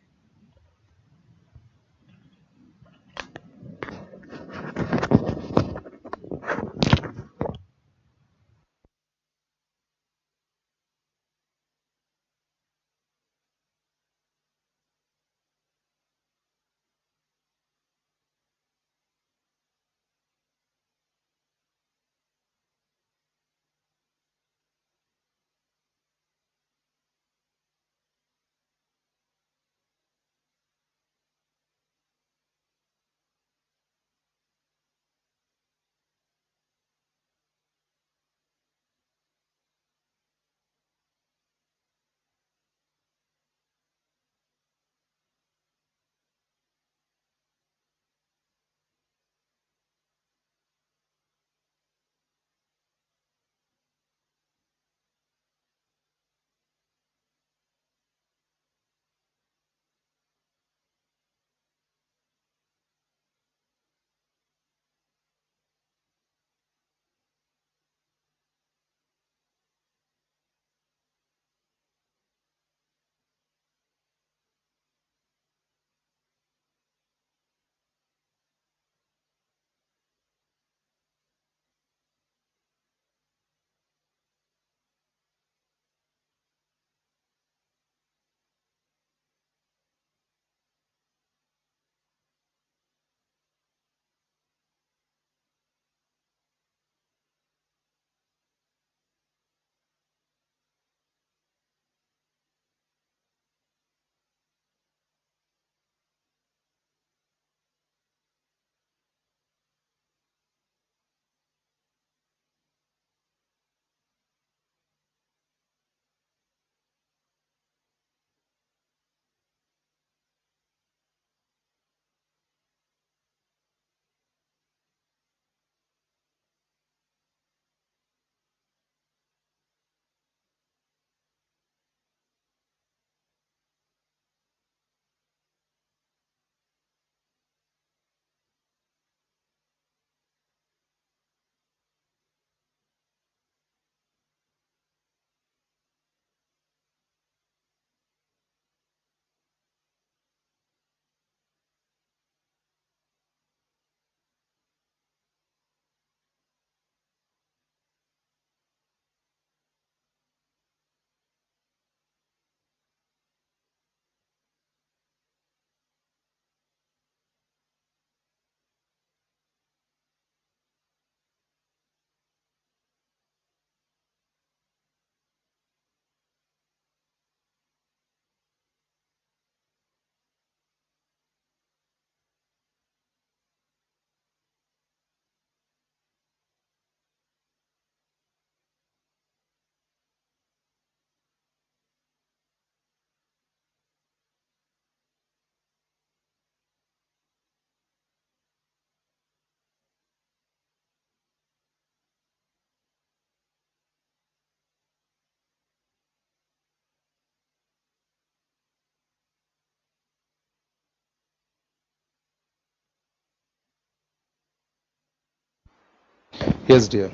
Yes, dear.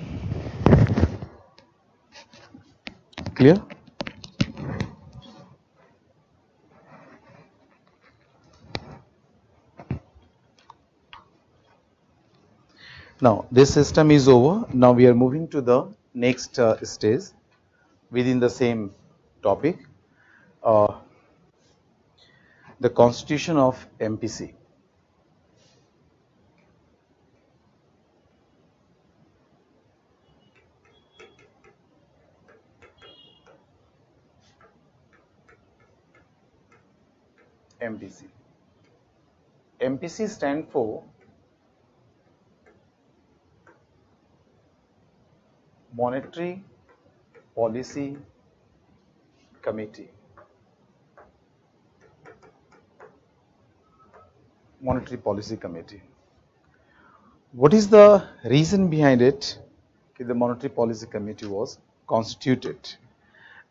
Clear? Now, this system is over. Now we are moving to the next stage within the same topic, uh, the constitution of MPC. MPC. MPC stand for Monetary Policy Committee. Monetary Policy Committee. What is the reason behind it? The Monetary Policy Committee was constituted,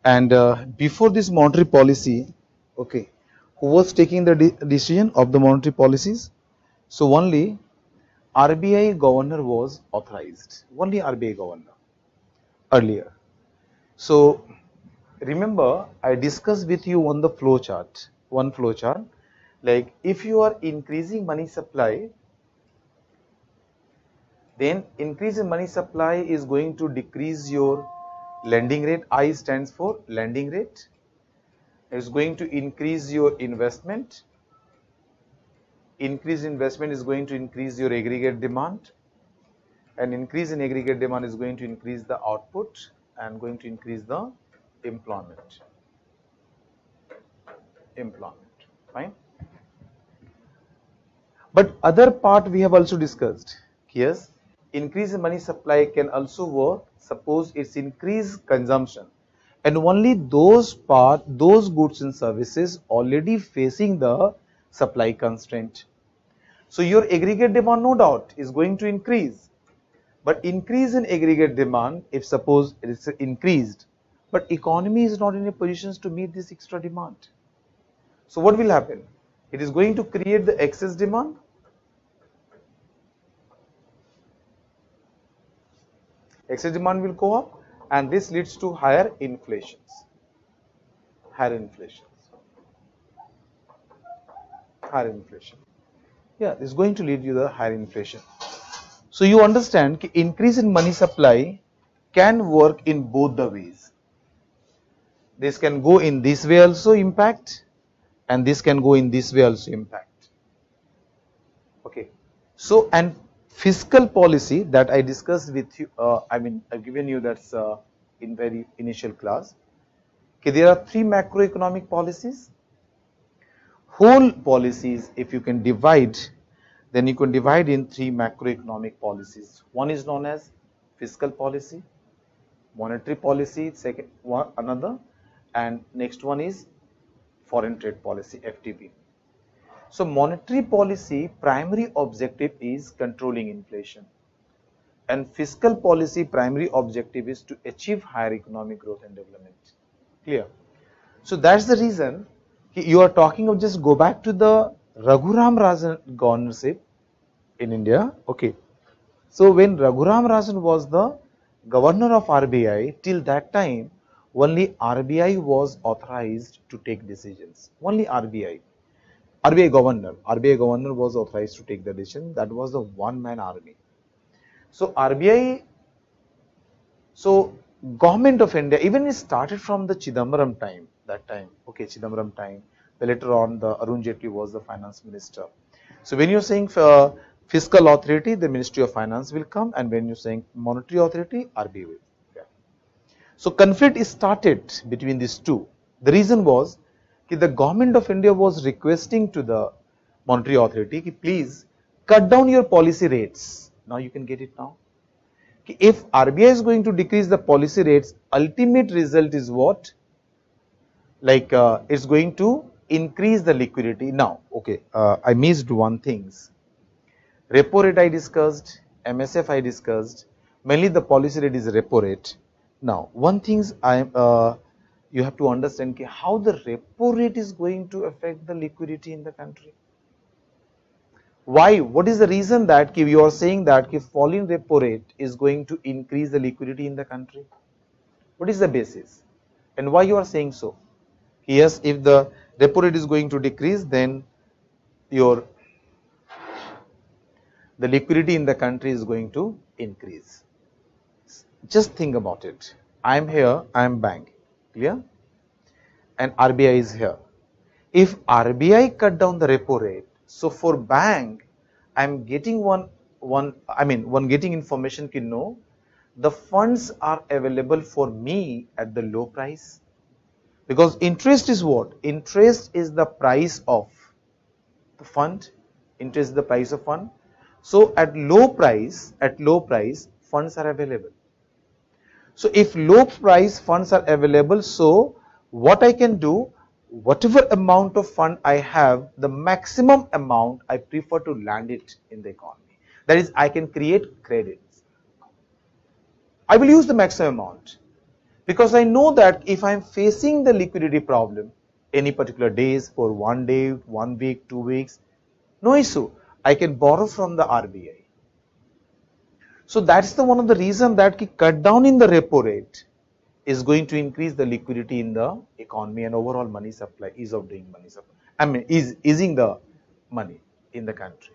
and before this monetary policy, okay, who was taking the decision of the monetary policies? So only RBI governor was authorized. Only RBI governor earlier. So remember, I discussed with you on the flow chart, one flow chart, like if you are increasing money supply, then increase in money supply is going to decrease your lending rate. I stands for lending rate. It's going to increase your investment. Increase investment is going to increase your aggregate demand, and increase in aggregate demand is going to increase the output and going to increase the employment. Fine. But other part we have also discussed. Yes, increase in money supply can also work. Suppose it's increased consumption, and only those goods and services already facing the supply constraint. So your aggregate demand, no doubt, is going to increase. But increase in aggregate demand, if suppose it is increased, but economy is not in a position to meet this extra demand. So what will happen? It is going to create the excess demand. Excess demand will go up, and this leads to higher inflations. Higher inflation. Yeah, this is going to lead you to the higher inflation. So you understand that increase in money supply can work in both the ways. This can go in this way also impact, and this can go in this way also impact. Okay. So, and fiscal policy that I discussed with you, I've given you that's in very initial class. Okay, there are three macroeconomic policies. Whole policies, if you can divide, then you can divide in three macroeconomic policies. One is known as fiscal policy, monetary policy, second one another, and next one is foreign trade policy, FTP. So monetary policy primary objective is controlling inflation, and fiscal policy primary objective is to achieve higher economic growth and development. Clear? So that's the reason you are talking of, just go back to the Raghuram Rajan governorship in India. Okay. So when Raghuram Rajan was the governor of RBI, till that time only RBI was authorized to take decisions. Only RBI governor was authorized to take the decision. That was the one-man army. So RBI, so government of India, even it started from the Chidambaram time, that time, okay, Chidambaram time. Later on, the Arun Jaitley was the finance minister. So when you're saying fiscal authority, the Ministry of Finance will come, and when you're saying monetary authority, RBI will. Yeah. So conflict is started between these two. The reason was that the government of India was requesting to the monetary authority, please cut down your policy rates. Now you can get it now. If RBI is going to decrease the policy rates, ultimate result is what? Like it's going to increase the liquidity. Now, okay, I missed one thing. Repo rate I discussed, MSF I discussed. Mainly the policy rate is repo rate. Now, one thing you have to understand how the repo rate is going to affect the liquidity in the country. Why? What is the reason that you are saying that falling repo rate is going to increase the liquidity in the country? What is the basis? And why you are saying so? Yes, if the repo rate is going to decrease, then the liquidity in the country is going to increase. Just think about it. I am here, I am bank, clear? And RBI is here. If RBI cut down the repo rate, so for bank, I am getting one getting information to know the funds are available for me at the low price. Because interest is what? Interest is the price of the fund. Interest is the price of fund. So at low price, funds are available. So if low price funds are available, so what I can do, whatever amount of fund I have, the maximum amount I prefer to land it in the economy. That is, I can create credits. I will use the maximum amount because I know that if I am facing the liquidity problem any particular days for 1 day, 1 week, 2 weeks, no issue. I can borrow from the RBI. So that's the one of the reason that cut down in the repo rate is going to increase the liquidity in the economy and overall money supply, ease of doing money supply. Easing the money in the country.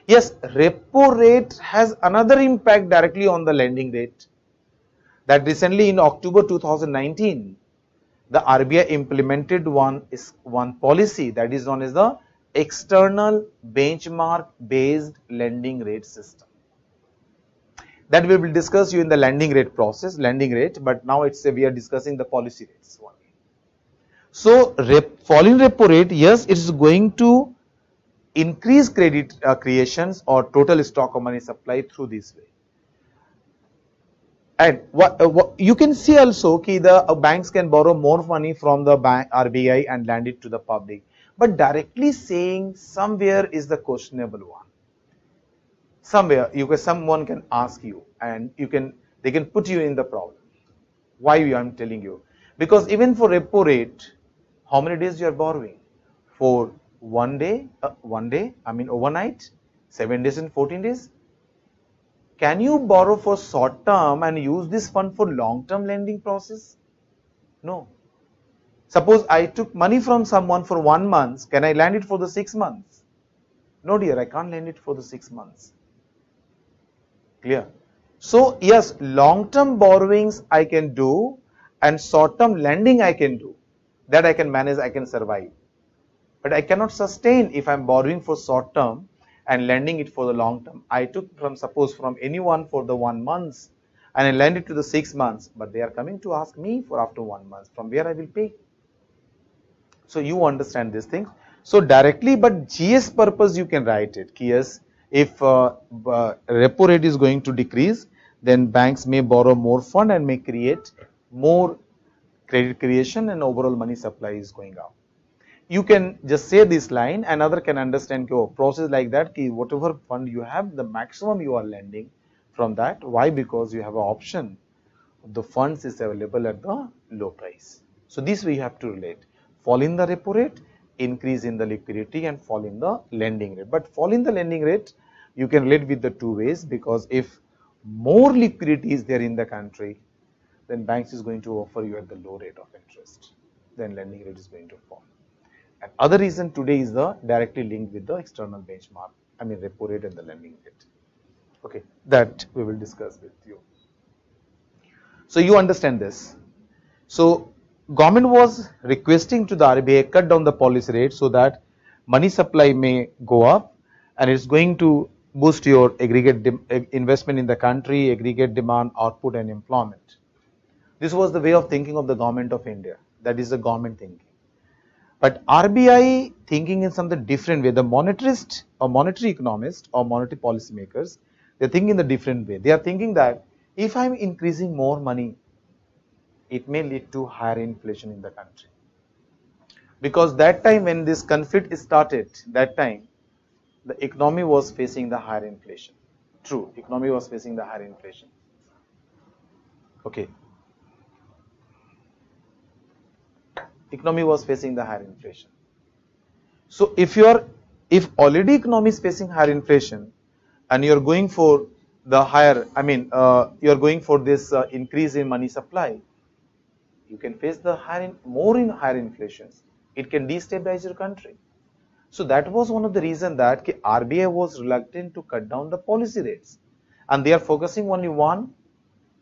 Yes, repo rate has another impact directly on the lending rate. That recently in October 2019, the RBI implemented one policy that is known as the external benchmark based lending rate system. That we will discuss you in the lending rate process, but now we are discussing the policy rates only. So falling repo rate, yes, it is going to increase credit creations or total stock of money supply through this way. And what you can see also the banks can borrow more money from the RBI and lend it to the public, but directly saying somewhere is the questionable one. Somewhere someone can ask you and they can put you in the problem. Why I am telling you? Because even for repo rate, how many days you are borrowing? For one day, overnight, 7 days and 14 days. Can you borrow for short term and use this fund for long term lending process? No. Suppose I took money from someone for 1 month, can I lend it for the 6 months? No dear, I can't lend it for the 6 months. Clear? So yes, long term borrowings I can do and short term lending I can do. That I can manage, I can survive. But I cannot sustain if I am borrowing for short term and lending it for the long term. I took from anyone for the 1 month and I lend it to the 6 months, but they are coming to ask me for after 1 month, from where I will pay. So you understand this thing. So directly, but GS purpose you can write it. Yes, if repo rate is going to decrease, then banks may borrow more fund and may create more credit creation and overall money supply is going out. You can just say this line, another can understand process like that, whatever fund you have, the maximum you are lending from that. Why? Because you have an option. The funds is available at the low price. So this we have to relate. Fall in the repo rate, increase in the liquidity and fall in the lending rate. But fall in the lending rate, you can relate with the two ways, because if more liquidity is there in the country, then banks is going to offer you at the low rate of interest. Then lending rate is going to fall. And other reason today is the directly linked with the external benchmark, repo rate and the lending rate. Okay, that we will discuss with you. So you understand this. So government was requesting to the RBI cut down the policy rate so that money supply may go up and it's going to boost your aggregate investment in the country, aggregate demand, output and employment. This was the way of thinking of the government of India. That is the government thinking. But RBI thinking in something different way. The monetarist or monetary economist or monetary policy makers, they are thinking in a different way. They are thinking that if I am increasing more money, it may lead to higher inflation in the country. Because that time when this conflict started, that time the economy was facing the higher inflation. True, economy was facing the higher inflation. Okay. Economy was facing the higher inflation. So if you are If already economy is facing higher inflation and you're going for the higher, you're going for this increase in money supply, you can face the higher inflations. It can destabilize your country. So that was one of the reasons that RBI was reluctant to cut down the policy rates, and they are focusing only one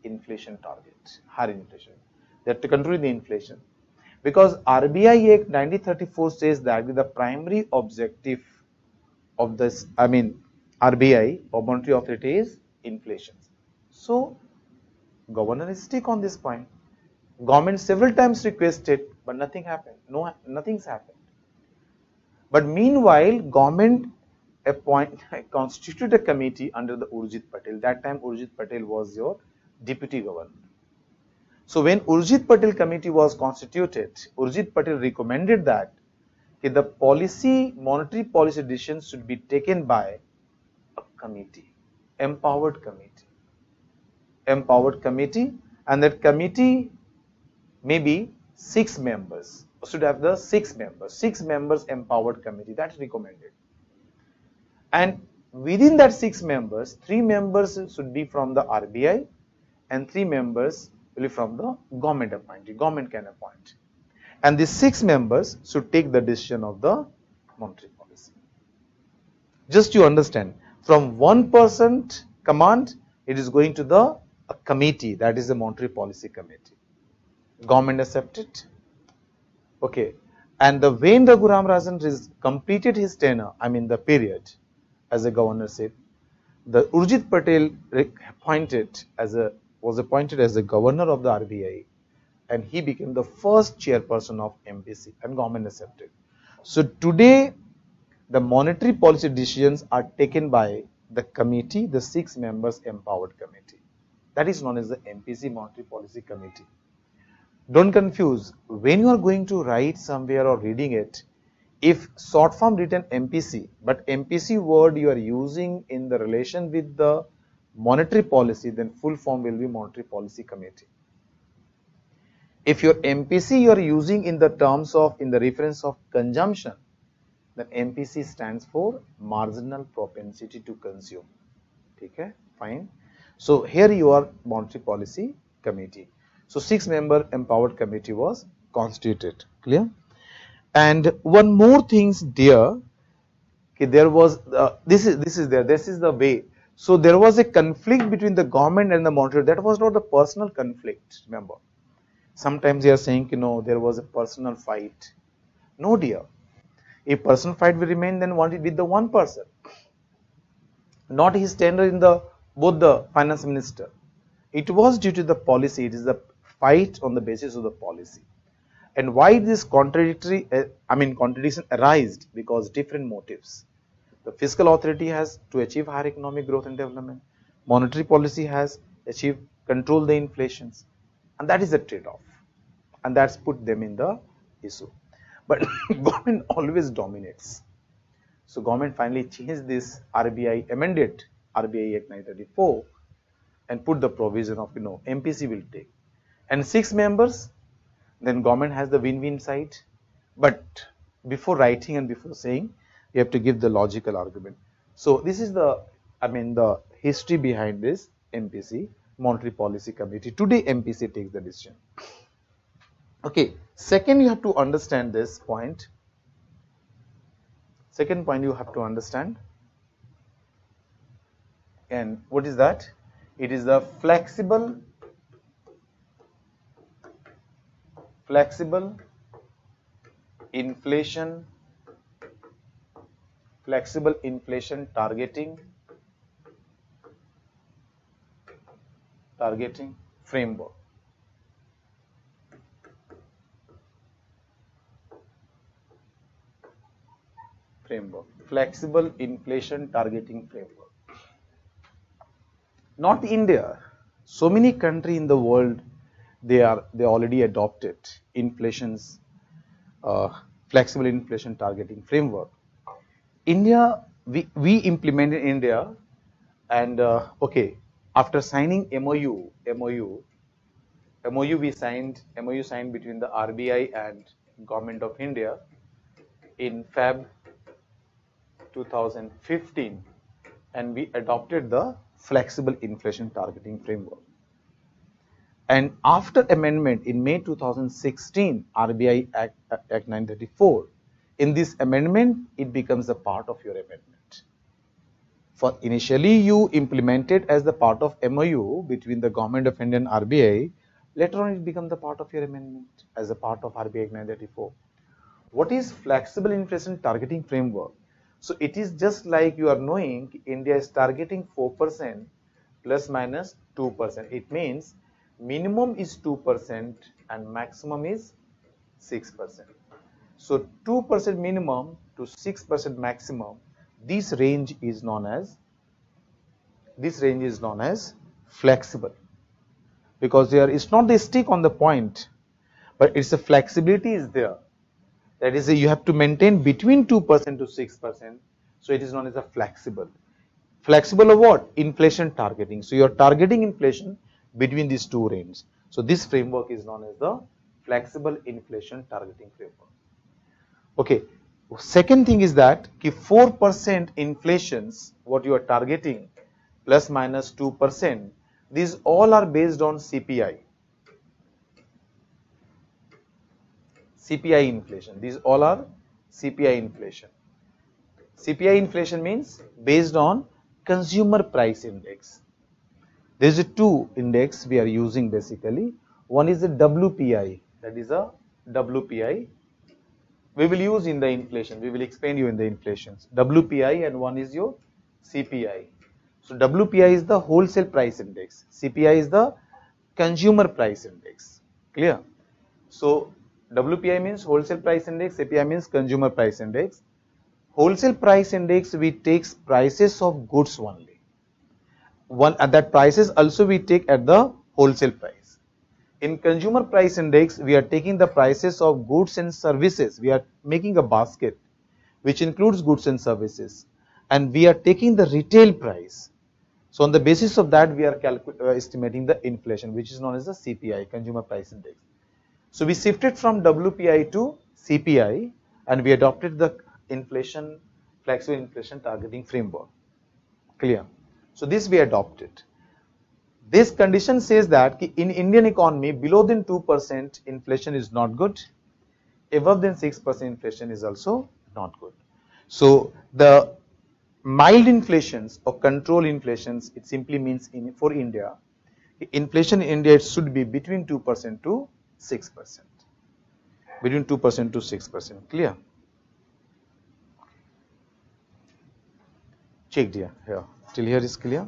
inflation target, higher inflation. They have to control the inflation because RBI Act 1934 says that the primary objective of this, RBI or monetary authority is inflation. So governor is stick on this point. Government several times requested, but nothing happened. Nothing's happened. But meanwhile, government constituted a committee under the Urjit Patel. That time Urjit Patel was your deputy governor. So when Urjit Patel committee was constituted, Urjit Patel recommended that the monetary policy decisions should be taken by a committee, empowered committee, and that committee may be 6 members, should have the 6 members empowered committee. That's recommended. And within that 6 members, 3 members should be from the RBI and 3 members will be from the government appointee. Government can appoint. And these 6 members should take the decision of the monetary policy. Just to understand, from 1% command, it is going to the committee, that is the monetary policy committee. Government accepted. Okay. And when Raghuram Rajan completed his tenure, the period as a governor said, the Urjit Patel was appointed as the governor of the RBI, and he became the first chairperson of MPC, and government accepted. So today, the monetary policy decisions are taken by the committee, the 6 members empowered committee. That is known as the MPC Monetary Policy Committee. Don't confuse. When you are going to write somewhere or reading it, if short form written MPC, but MPC word you are using in the relation with the monetary policy, then full form will be Monetary Policy Committee. If your MPC you are using in the reference of consumption, then MPC stands for marginal propensity to consume. Okay, fine. So here you are Monetary Policy Committee. So 6-member empowered committee was constituted. Clear? And one more things there. Okay, there was this is the way. So there was a conflict between the government and the monetary. That was not a personal conflict. Remember, sometimes they are saying, there was a personal fight. No, dear. If personal fight will remain, then wanted with the one person, not his tenure in both the finance minister. It was due to the policy. It is the fight on the basis of the policy. And why this contradiction arised? Because different motives. The fiscal authority has to achieve higher economic growth and development. Monetary policy has achieved control the inflations, and that is a trade-off, and that's put them in the issue. But government always dominates. So government finally changed this RBI, amended RBI Act 1934, and put the provision of MPC will take, and 6 members. Then government has the win-win side. But before writing and before saying, you have to give the logical argument. So this is the history behind this MPC, Monetary Policy Committee. Today MPC takes the decision. Okay, second you have to understand this point. Second point you have to understand. And what is that? It is the flexible inflation targeting framework. Flexible inflation targeting framework. Not India. So many countries in the world, they already adopted flexible inflation targeting framework. India, we implemented in India, and after signing MOU signed between the RBI and Government of India in Feb 2015, and we adopted the flexible inflation targeting framework. And after amendment in May 2016, RBI Act 934, in this amendment, it becomes a part of your amendment. For initially, you implemented as the part of MOU between the Government of India and RBI. Later on, it becomes the part of your amendment as a part of RBI Act 934. What is flexible inflation targeting framework? So it is just like you are knowing India is targeting 4% plus minus 2%. It means minimum is 2% and maximum is 6%. So 2% minimum to 6% maximum, this range is known as flexible, because there is not the stick on the point, but it's a flexibility is there. That is, you have to maintain between 2% to 6%. So it is known as a flexible. Flexible of what? Inflation targeting. So you are targeting inflation between these two ranges. So this framework is known as the flexible inflation targeting framework. Okay. Second thing is that 4% inflations, what you are targeting, plus minus 2%, these all are based on CPI. CPI inflation. These all are CPI inflation. CPI inflation means based on consumer price index. There is a two index we are using basically. One is the WPI. That is a WPI. We will use in the inflation. We will explain you in the inflations. WPI, and one is your CPI. So WPI is the wholesale price index. CPI is the consumer price index. Clear? So WPI means wholesale price index, CPI means consumer price index. Wholesale price index, we take prices of goods only. One at that prices also we take at the wholesale price. In consumer price index, we are taking the prices of goods and services. We are making a basket which includes goods and services, and we are taking the retail price. So on the basis of that, we are estimating the inflation, which is known as the CPI, consumer price index. So we shifted from WPI to CPI, and we adopted the flexible inflation targeting framework. Clear? So this we adopted. This condition says that in Indian economy, below than 2% inflation is not good. Above than 6% inflation is also not good. So the mild inflations or control inflations, it simply means for India, inflation in India should be between 2% to 6%. Between 2% to 6%. Clear? Check dear. Here. Till here is clear?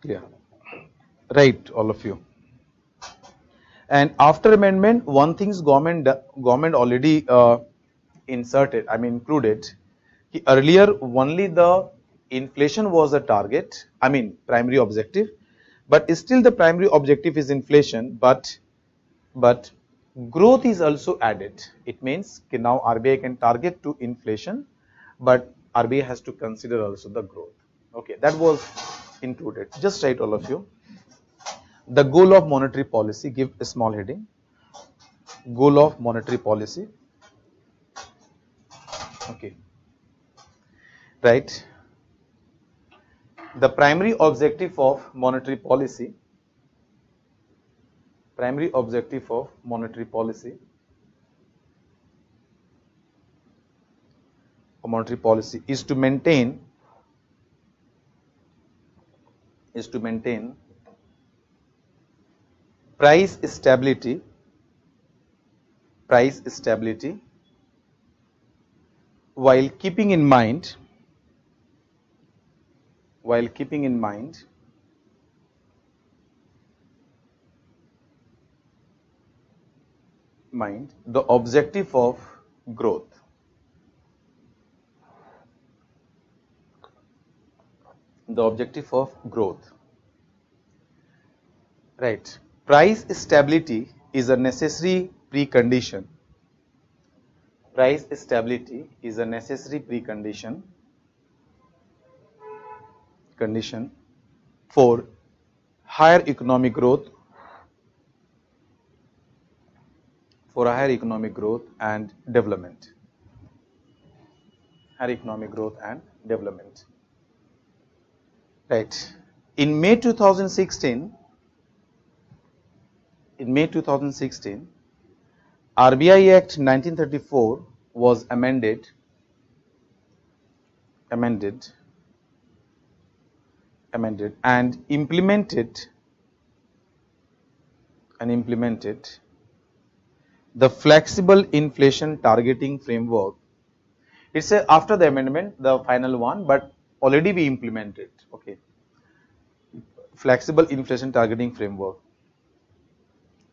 Clear. Right, all of you. And after amendment, one thing's government already included. Earlier, only the inflation was a target, primary objective, but still the primary objective is inflation, but growth is also added. It means now RBI can target to inflation, but RBI has to consider also the growth. Okay, that was included. Just write all of you. The goal of monetary policy, give a small heading. Goal of monetary policy. Okay. Right. The primary objective of monetary policy. Primary objective of monetary policy. Is to maintain price stability while keeping in mind the objective of growth. The objective of growth. Right. Price stability is a necessary precondition. Price stability is a necessary precondition for higher economic growth, for a higher economic growth and development. Higher economic growth and development. Right. In May 2016, RBI Act 1934 was amended and implemented the flexible inflation targeting framework. It's after the amendment, the final one, but already we implemented. Okay. Flexible inflation targeting framework.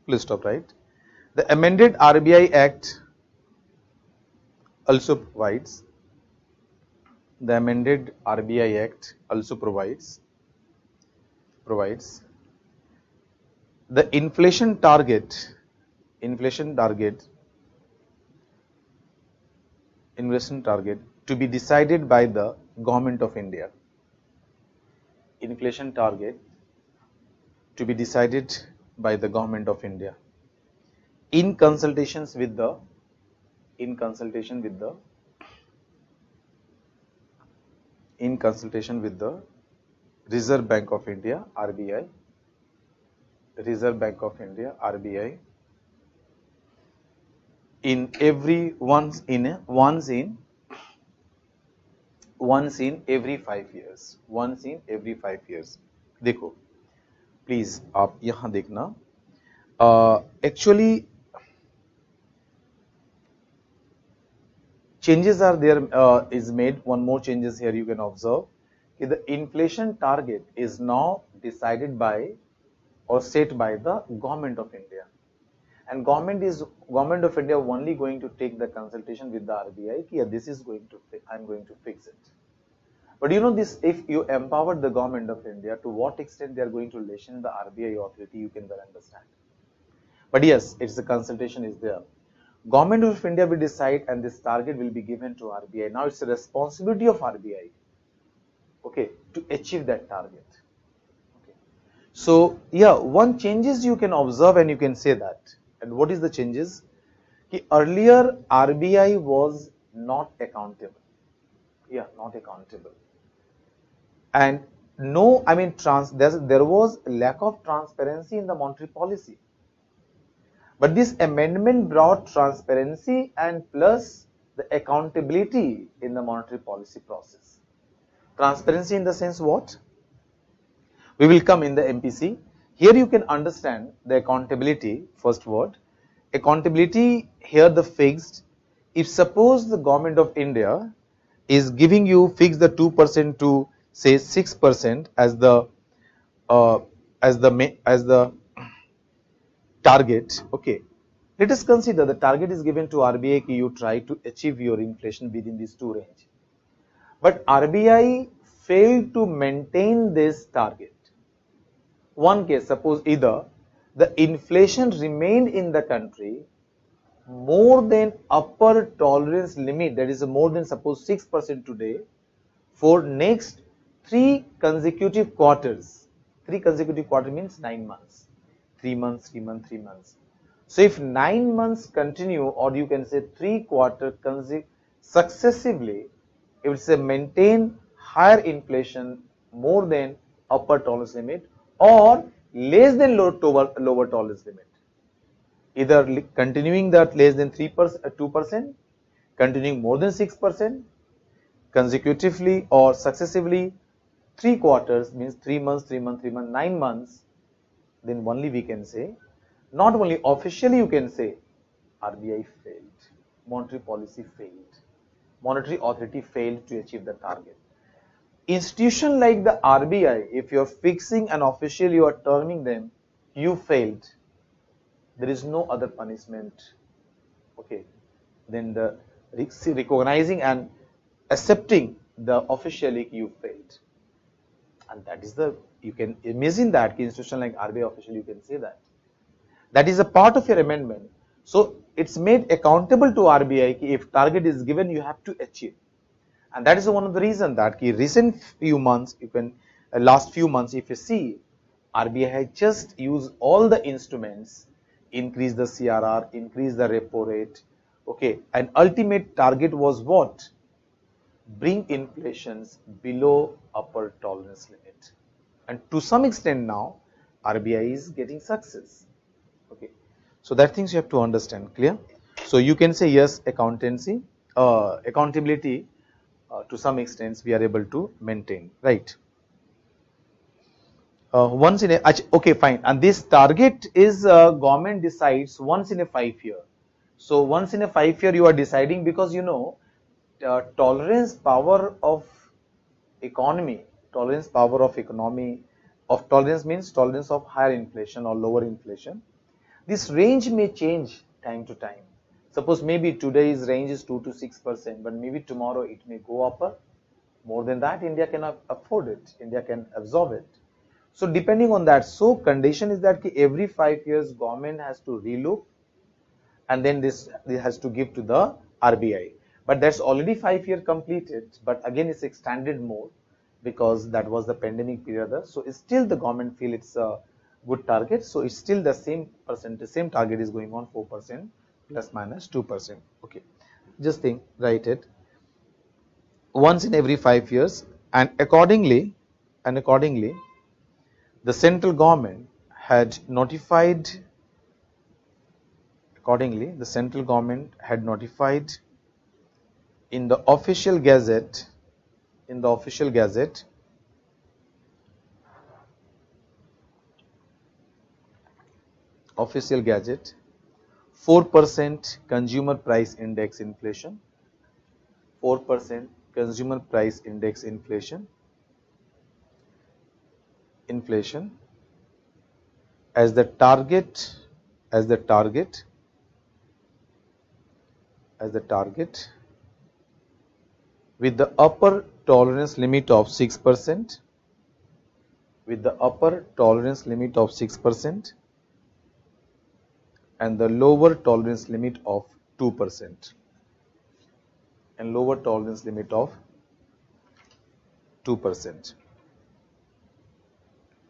Please stop, right? The amended RBI Act also provides. The amended RBI Act also provides the inflation target to be decided by the Government of India. Inflation target to be decided by the Government of India in consultation with the Reserve Bank of India, RBI. Reserve Bank of India, RBI, once in every 5 years. Once in every 5 years. देखो, please आप यहाँ देखना. Actually, changes are there. Is made. One more changes here you can observe. The inflation target is now decided by or set by the Government of India, and Government of India only going to take the consultation with the RBI. Yeah, this is going to I'm going to fix it. But you know this, if you empower the Government of India, to what extent they are going to lessen the RBI authority, you can well understand. But yes, it's the consultation is there. Government of India will decide, and this target will be given to RBI. Now it's the responsibility of RBI, okay, to achieve that target. So yeah, one changes you can observe and you can say that. And what is the changes? Earlier RBI was not accountable. Yeah, not accountable. And no, I mean there was lack of transparency in the monetary policy. But this amendment brought transparency and plus the accountability in the monetary policy process. Transparency in the sense what? We will come in the MPC. Here you can understand the accountability, first word. Accountability, here the fixed. If suppose the Government of India is giving you fix the 2% to say 6% as the target, okay. Let us consider the target is given to RBI, you try to achieve your inflation within these two range. But RBI failed to maintain this target. One case, suppose either the inflation remained in the country more than upper tolerance limit, that is more than suppose 6% today, for next 3 consecutive quarters. 3 consecutive quarters means 9 months. 3 months, 3 months, 3 months. So if 9 months continue, or you can say 3 quarters successively, it will say maintain higher inflation more than upper tolerance limit, or less than lower tolerance limit. Either continuing that less than 2%, continuing more than 6%, consecutively or successively 3 quarters means 3 months, 3 months, 3 months, 9 months, then only we can say, not only officially you can say, RBI failed, monetary policy failed, monetary authority failed to achieve the target. Institution like the RBI, if you are fixing and officially you are terming them, you failed. There is no other punishment. Okay, then the recognizing and accepting the officially you failed, and that is the, you can imagine that institution like RBI officially you can say that. That is a part of your amendment. So it's made accountable to RBI. If target is given, you have to achieve. And that is one of the reasons that recent few months, you can last few months, if you see, RBI has just used all the instruments, increase the CRR, increase the repo rate, okay, and ultimate target was what? Bring inflations below upper tolerance limit. And to some extent now, RBI is getting success. Okay, so that things you have to understand. Clear? So you can say yes, accountability to some extent we are able to maintain, right? Once in a okay, fine, and this target is government decides once in a 5 year. So once in a 5 year you are deciding, because you know tolerance power of economy, tolerance power of economy of tolerance means tolerance of higher inflation or lower inflation. This range may change time to time. Suppose maybe today's range is 2 to 6%, but maybe tomorrow it may go up more than that. India cannot afford it. India can absorb it. So depending on that, so condition is that every 5 years government has to relook, and then this has to give to the RBI. But that's already 5 year completed. But again, it's extended more because that was the pandemic period. So it's still the government feel it's a good target. So it's still the same percent, the same target is going on 4% plus minus 2%. Okay, just think, write it once in every 5 years, and accordingly, the central government had notified. Accordingly, the central government had notified in the official gazette, 4% consumer price index inflation, 4% consumer price index inflation as the target with the upper tolerance limit of 6%, and the lower tolerance limit of 2%,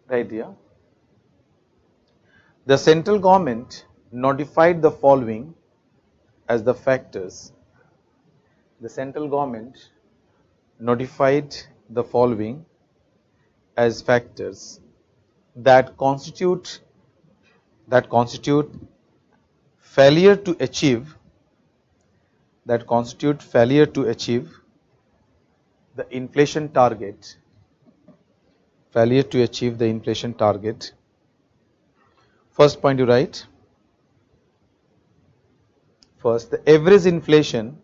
right here. The central government notified the following as the factors. The central government notified the following as factors that constitute failure to achieve the inflation target. First point you write. First, the average inflation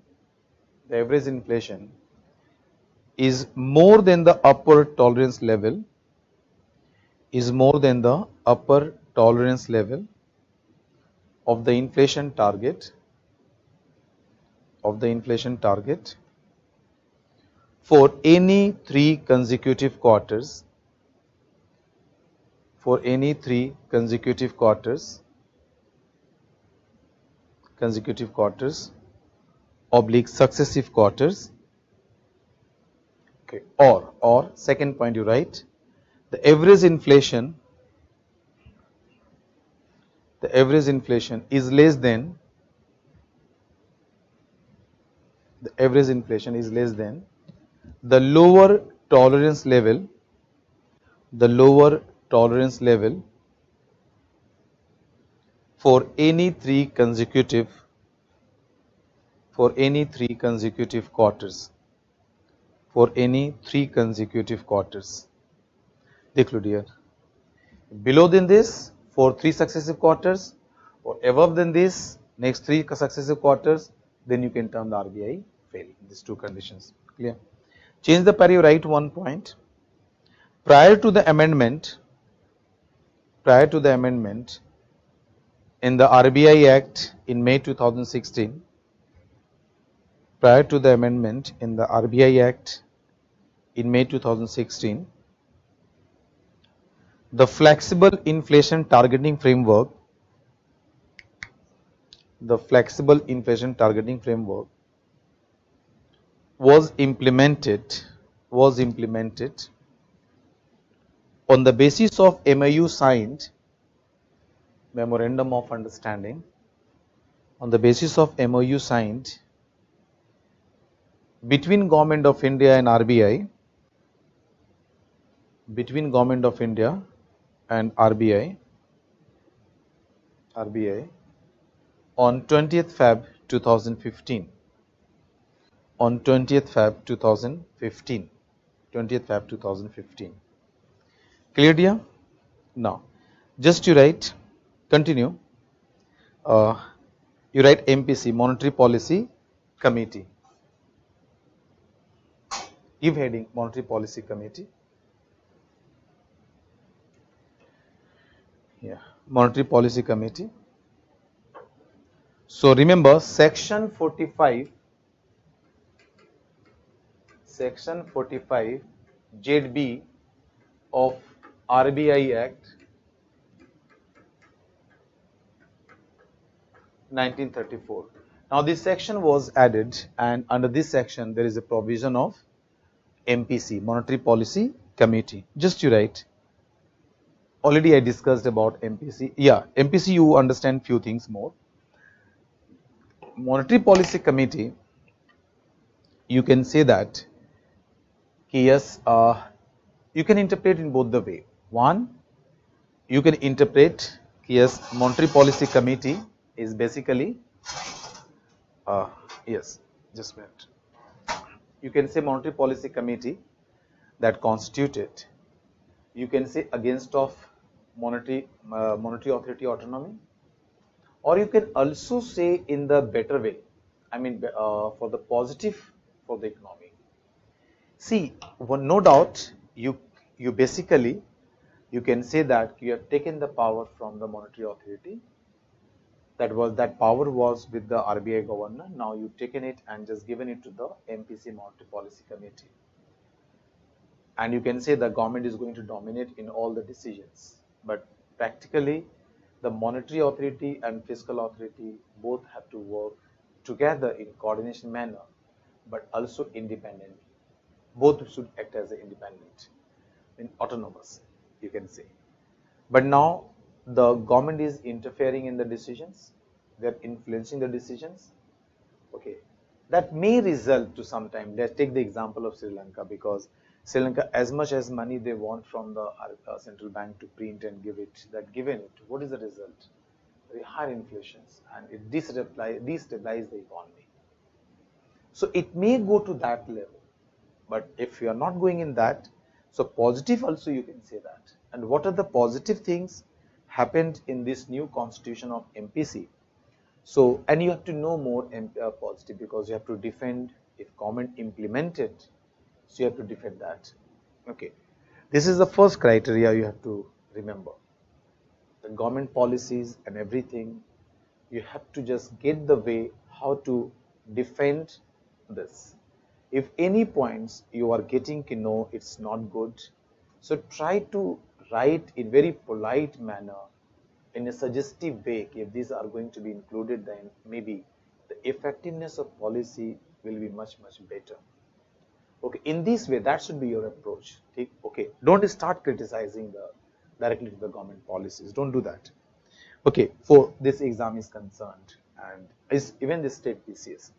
is more than the upper tolerance level, of the inflation target for any 3 consecutive quarters, oblique successive quarters. Okay, or second point you write, the average inflation is less than the lower tolerance level for any 3 consecutive quarters. देख लो dear, below than this for 3 successive quarters, or above than this next 3 successive quarters, then you can term the RBI fail in these 2 conditions. Clear? Change the pair, you write 1 point. Prior to the amendment in the RBI Act in May 2016, the flexible inflation targeting framework was implemented On the basis of MOU signed, Memorandum of Understanding, on the basis of MOU signed between Government of India and RBI, between Government of India and RBI on 20th Feb 2015. On 20th Feb 2015. 20th Feb 2015. Clear, dear? Now, just you write, continue. You write MPC, Monetary Policy Committee. Give heading Monetary Policy Committee. Yeah, Monetary Policy Committee. So remember section 45, section 45 ZB of RBI Act 1934. Now this section was added, and under this section there is a provision of MPC, Monetary Policy Committee. Just you write. Already I discussed about MPC. Yeah, MPC you understand few things more. Monetary Policy Committee, you can say that yes, you can interpret in both the way. One, you can interpret yes, Monetary Policy Committee is basically yes, just a minute. You can say Monetary Policy Committee that constituted, you can say against of monetary authority autonomy, or you can also say in the better way, I mean for the positive for the economy. See, no doubt you basically you can say that you have taken the power from the monetary authority. That power was with the RBI governor. Now you've taken it and just given it to the MPC, Monetary Policy Committee. And you can say the government is going to dominate in all the decisions. But practically, the monetary authority and fiscal authority both have to work together in coordination manner, but also independently. Both should act as independent, autonomous, you can say. But now the government is interfering in the decisions. They are influencing the decisions. Okay, that may result to some time. Let's take the example of Sri Lanka, because Sri Lanka, as much as money they want from the central bank to print and give it, that given it, what is the result? Very high inflations, and it destabilizes the economy. So it may go to that level, but if you are not going in that, so positive also you can say that. And what are the positive things happened in this new constitution of MPC? So, and you have to know more positive, because you have to defend if government implemented. So you have to defend that. Okay, this is the first criteria you have to remember. The government policies and everything, you have to just get the way how to defend this. If any points you are getting to know it's not good, so try to write in very polite manner, in a suggestive way. If these are going to be included, then maybe the effectiveness of policy will be much better. Okay, in this way, that should be your approach. Okay, don't start criticizing directly to the government policies. Don't do that. Okay, for this exam is concerned, and is even the state PCS.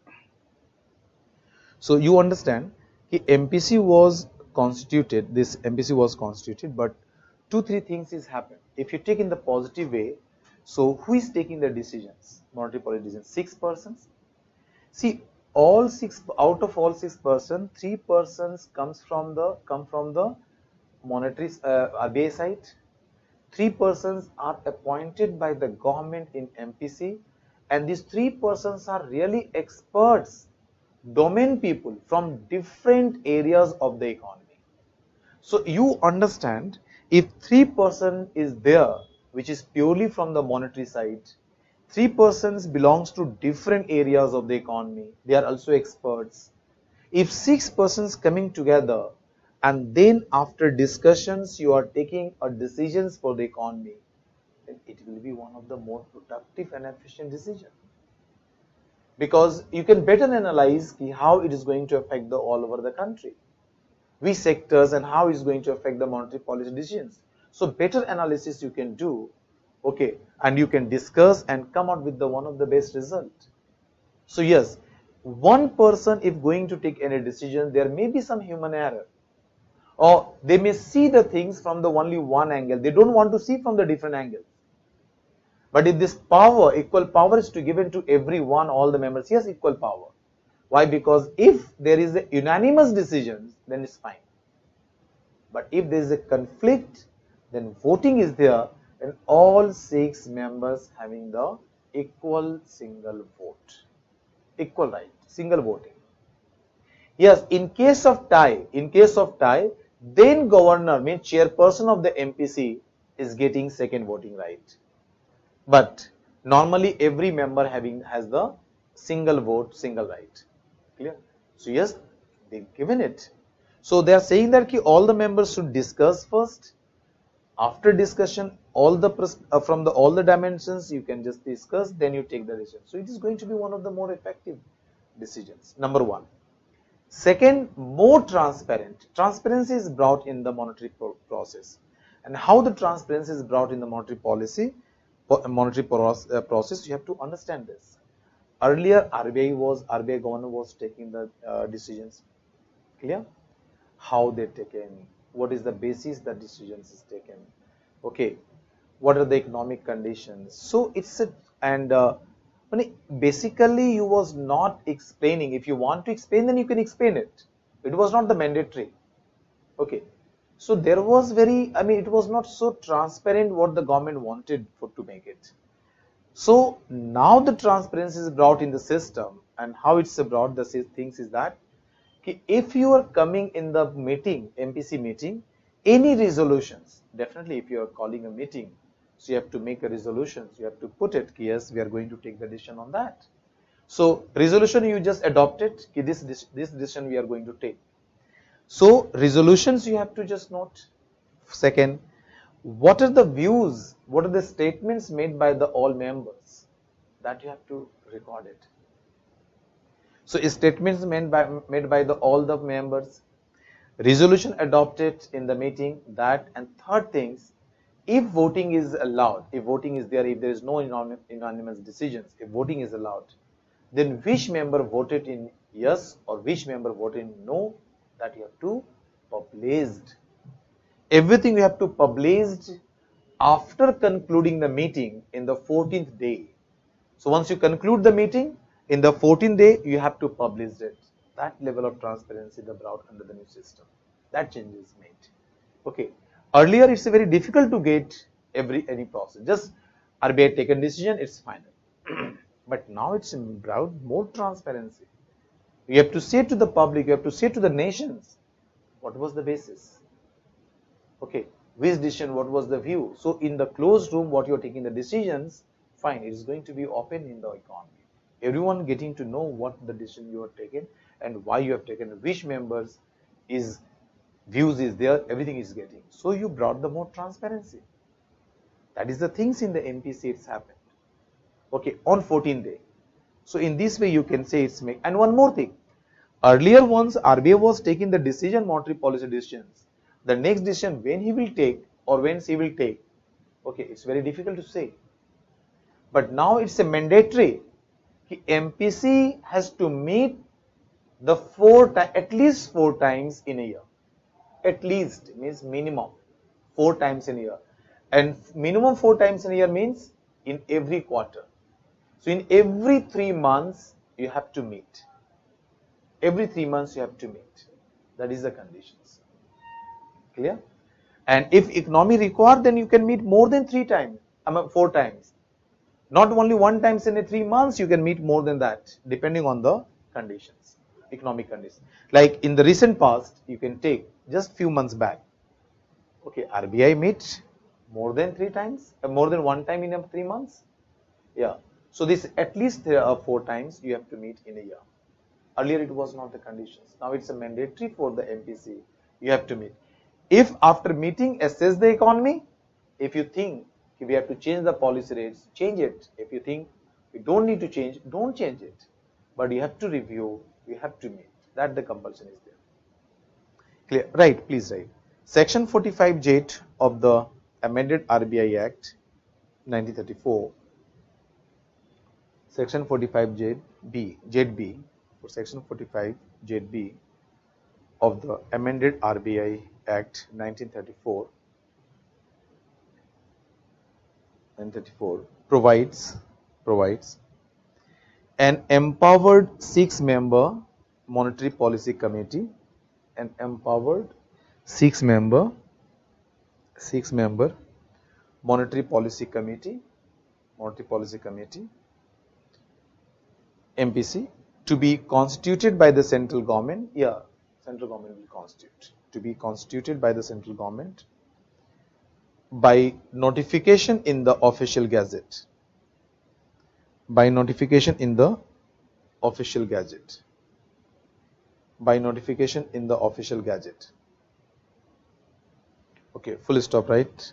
So you understand, MPC was constituted. This MPC was constituted, but 2-3 things is happened. If you take in the positive way, so who is taking the decisions? Monetary policy decisions. 6 persons. See, all 6 out of all 6 persons, 3 persons come from the monetary RBI side. 3 persons are appointed by the government in MPC, and these 3 persons are really experts, domain people from different areas of the economy. So you understand, if 3 person is there, which is purely from the monetary side, 3 persons belongs to different areas of the economy, they are also experts. If 6 persons coming together, and then after discussions you are taking a decisions for the economy, then it will be one of the more productive and efficient decisions. Because you can better analyze how it is going to affect all over the country. which sectors and how it's going to affect the monetary policy decisions. So better analysis you can do, okay, and you can discuss and come out with the one of the best result. So yes, one person if going to take any decision, there may be some human error, or they may see the things from the only one angle. They don't want to see from the different angles. But if this power, equal power is to given to everyone, all the members, yes, equal power. Why? Because if there is a unanimous decision, then it's fine. But if there is a conflict, then voting is there, and all 6 members having the equal single vote, equal right, single voting. Yes, in case of tie, then governor means chairperson of the MPC is getting second voting right. But normally every member has the single vote, single right. Clear? So yes, they've given it. So they are saying that all the members should discuss first. After discussion, all the from all the dimensions you can just discuss, then you take the decision. So it is going to be one of the more effective decisions. Number 1. Second, more transparent. Transparency is brought in the monetary process. And how the transparency is brought in the monetary policy, process, you have to understand this. Earlier, RBI governor was taking the decisions. Clear? How they're taken, what is the basis the decisions is taken, okay, what are the economic conditions. So it's a, and basically you was not explaining. If you want to explain, then you can explain it. It was not the mandatory. Okay. So there was it was not so transparent what the government wanted to make it. So now the transparency is brought in the system, and how it's brought the things is that if you are coming in the meeting, MPC meeting, any resolutions, definitely if you are calling a meeting, so you have to make a resolution, you have to put it, yes, we are going to take the decision on that. So resolution you just adopted, this decision we are going to take. So resolutions you have to just note. Second, what are the views, what are the statements made by the all members, that you have to record it. So statements made by all the members, resolution adopted in the meeting, that, and third things, if voting is allowed, if voting is there, if there is no unanimous decisions, if voting is allowed, then which member voted in yes or which member voted in no, that you have to publish. Everything you have to publish after concluding the meeting in the 14th day. So once you conclude the meeting, in the 14th day, you have to publish it. That level of transparency they brought under the new system. That change is made. Okay. Earlier, it's very difficult to get any process. Just RBI taken decision, it's final. But now it's brought more transparency. You have to say to the public, you have to say to the nations, what was the basis? Okay. Which decision, what was the view? So in the closed room, what you're taking the decisions, fine, it is going to be open in the economy. Everyone getting to know what the decision you have taken and why you have taken, which members is views is there, everything is getting. So you brought the more transparency. That is the things in the MPC it's happened. Okay, on 14th day. So in this way you can say it's make. And one more thing. Earlier once RBI was taking the decision, monetary policy decisions, the next decision when he will take or when he will take, okay, it's very difficult to say. But now it's a mandatory. MPC has to meet the at least 4 times in a year. At least means minimum 4 times in a year. And minimum 4 times in a year means in every quarter. So in every 3 months you have to meet. Every 3 months you have to meet. That is the conditions. Clear? And if economy require, then you can meet more than 4 times. Not only 1 times in a 3 months, you can meet more than that, depending on the conditions, economic conditions. Like in the recent past, you can take just few months back. Okay, RBI meet more than 3 times, more than 1 time in 3 months. Yeah. So this at least 4 times you have to meet in a year. Earlier it was not the conditions. Now it's a mandatory for the MPC. You have to meet. If after meeting assess the economy, if you think we have to change the policy rates, change it. If you think we don't need to change, don't change it. But you have to review, you have to meet. That the compulsion is there. Clear? Right, please write. Section 45(j) of the amended RBI Act 1934, Section 45(j)(b), (j)(b), or Section 45(j)(b) of the amended RBI Act 1934, provides an empowered six-member monetary policy committee, an empowered six-member monetary policy committee, MPC, to be constituted by the central government. Yeah, central government will constitute. To be constituted by the central government by notification in the official gazette. By notification in the official gazette. By notification in the official gazette. Okay, full stop, right?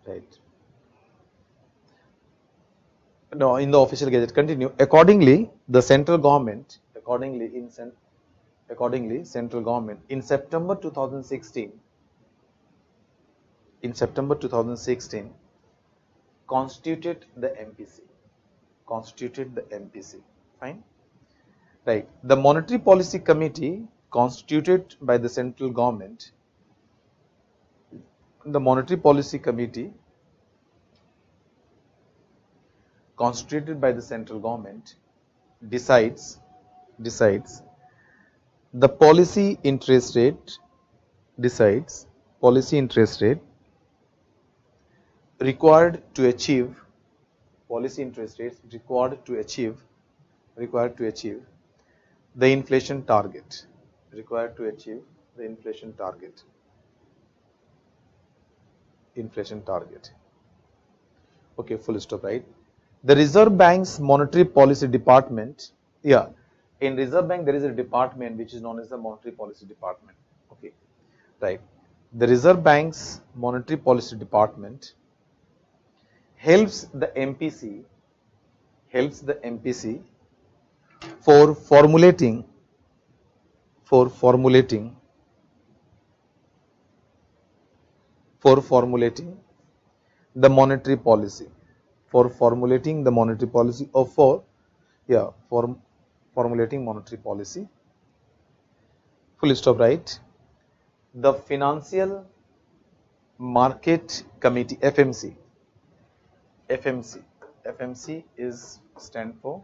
Right. No, in the official gazette. Continue. Accordingly, the central government, central government in September 2016, constituted the MPC. Fine. Right. The Monetary Policy Committee constituted by the central government, decides the policy interest rate, required to achieve the inflation target. Okay, full stop, right? The Reserve Bank's Monetary Policy Department, yeah, in Reserve Bank there is a department which is known as the Monetary Policy Department. Okay, right. The Reserve Bank's Monetary Policy Department helps the MPC for formulating the monetary policy, formulating monetary policy. Full stop, right? The Financial Market Committee, FMC is stand for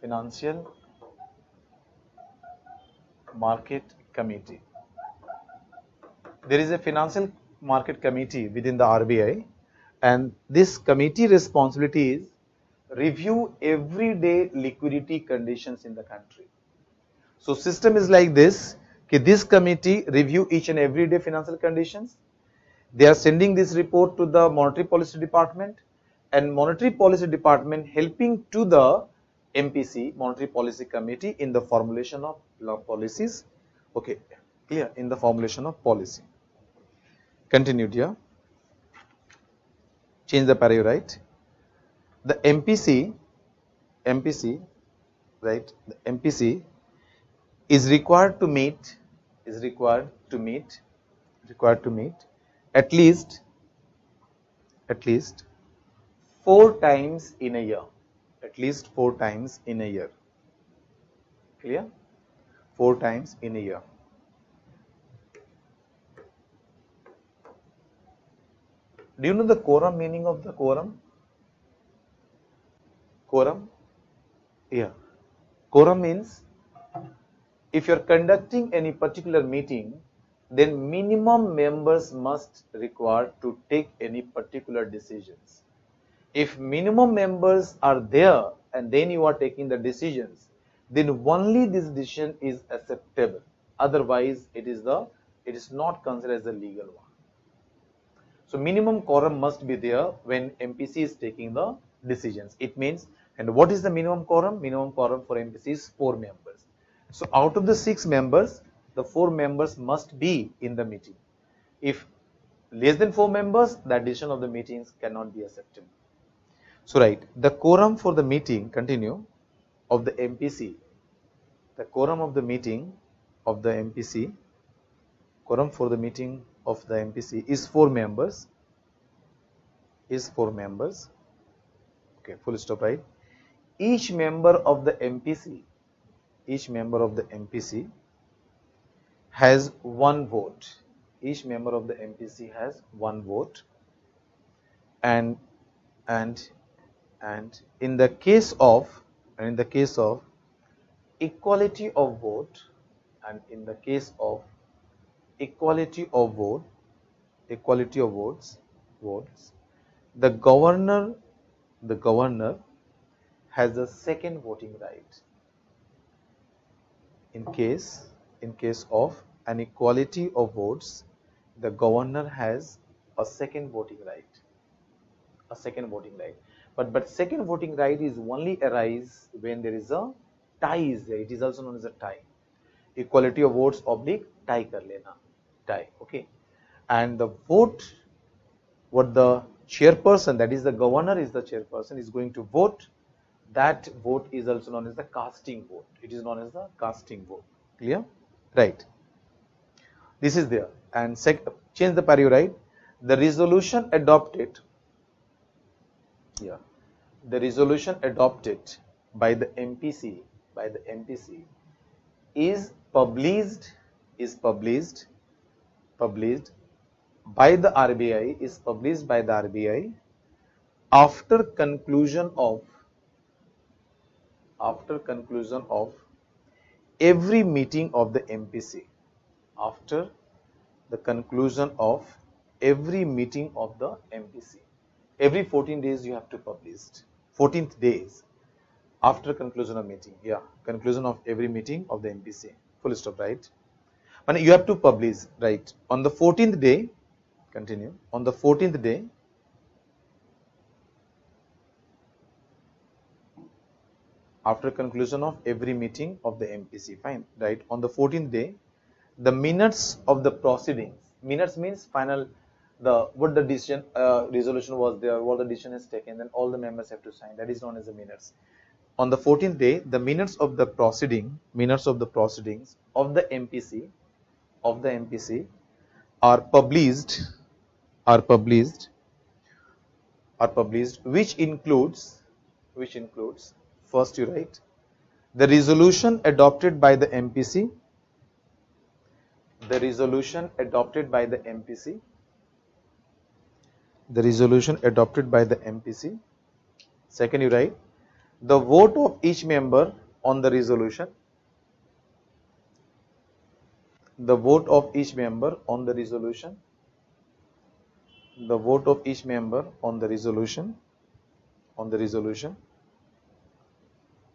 Financial Market Committee. There is a Financial Market Committee within the RBI, and this committee responsibility is review everyday liquidity conditions in the country. So system is like this, this committee review each and every day financial conditions. They are sending this report to the Monetary Policy Department, and Monetary Policy Department helping to the MPC, Monetary Policy Committee, in the formulation of policies. Okay, clear? In the formulation of policy. Continued here. Change the paragraph, right? The MPC, right? The MPC is required to meet at least 4 times in a year. Clear? 4 times in a year. Do you know the quorum meaning of the quorum? Yeah. Quorum means if you are conducting any particular meeting, then minimum members must require to take any particular decisions. If minimum members are there and then you are taking the decisions, then only this decision is acceptable. Otherwise, it is not considered as a legal one. So minimum quorum must be there when MPC is taking the decisions. It means, and what is the minimum quorum? Minimum quorum for MPC is 4 members. So out of the 6 members, the 4 members must be in the meeting. If less than 4 members, the decision of the meetings cannot be acceptable. So right, the quorum for the meeting, continue, of the MPC, the quorum of the meeting of the MPC, quorum for the meeting of the MPC is 4 members, okay, full stop, right. Each member of the MPC, has 1 vote. Each member of the MPC has 1 vote, and in the case of equality of vote, and in the case of equality of votes, the governor has the second voting right. In case of an equality of votes, the governor has a second voting right. But second voting right is only arise when there is a tie is there. It is also known as a tie. Equality of votes oblique tie kar lena. Tie. Okay. And the vote, what the chairperson, that is the governor is the chairperson, is going to vote, that vote is also known as the casting vote. It is known as the casting vote. Clear? Right. This is there. And change the pari, right? The resolution adopted. Yeah. The resolution adopted by the MPC is published by the RBI after conclusion of every meeting of the MPC. After the conclusion of every meeting of the MPC. Every 14 days you have to publish. 14th days after conclusion of meeting. Yeah, conclusion of every meeting of the MPC. Full stop, right? And you have to publish, right? On the 14th day, continue. On the 14th day, after conclusion of every meeting of the MPC, fine, right? On the 14th day, the minutes of the proceedings. Minutes means final, what the decision, resolution was there, what the decision is taken, then all the members have to sign. That is known as the minutes. On the 14th day, the minutes of the proceedings of the MPC are published, which includes, first you write, the resolution adopted by the MPC, the resolution adopted by the MPC. Second you write, the vote of each member on the resolution. The vote of each member on the resolution.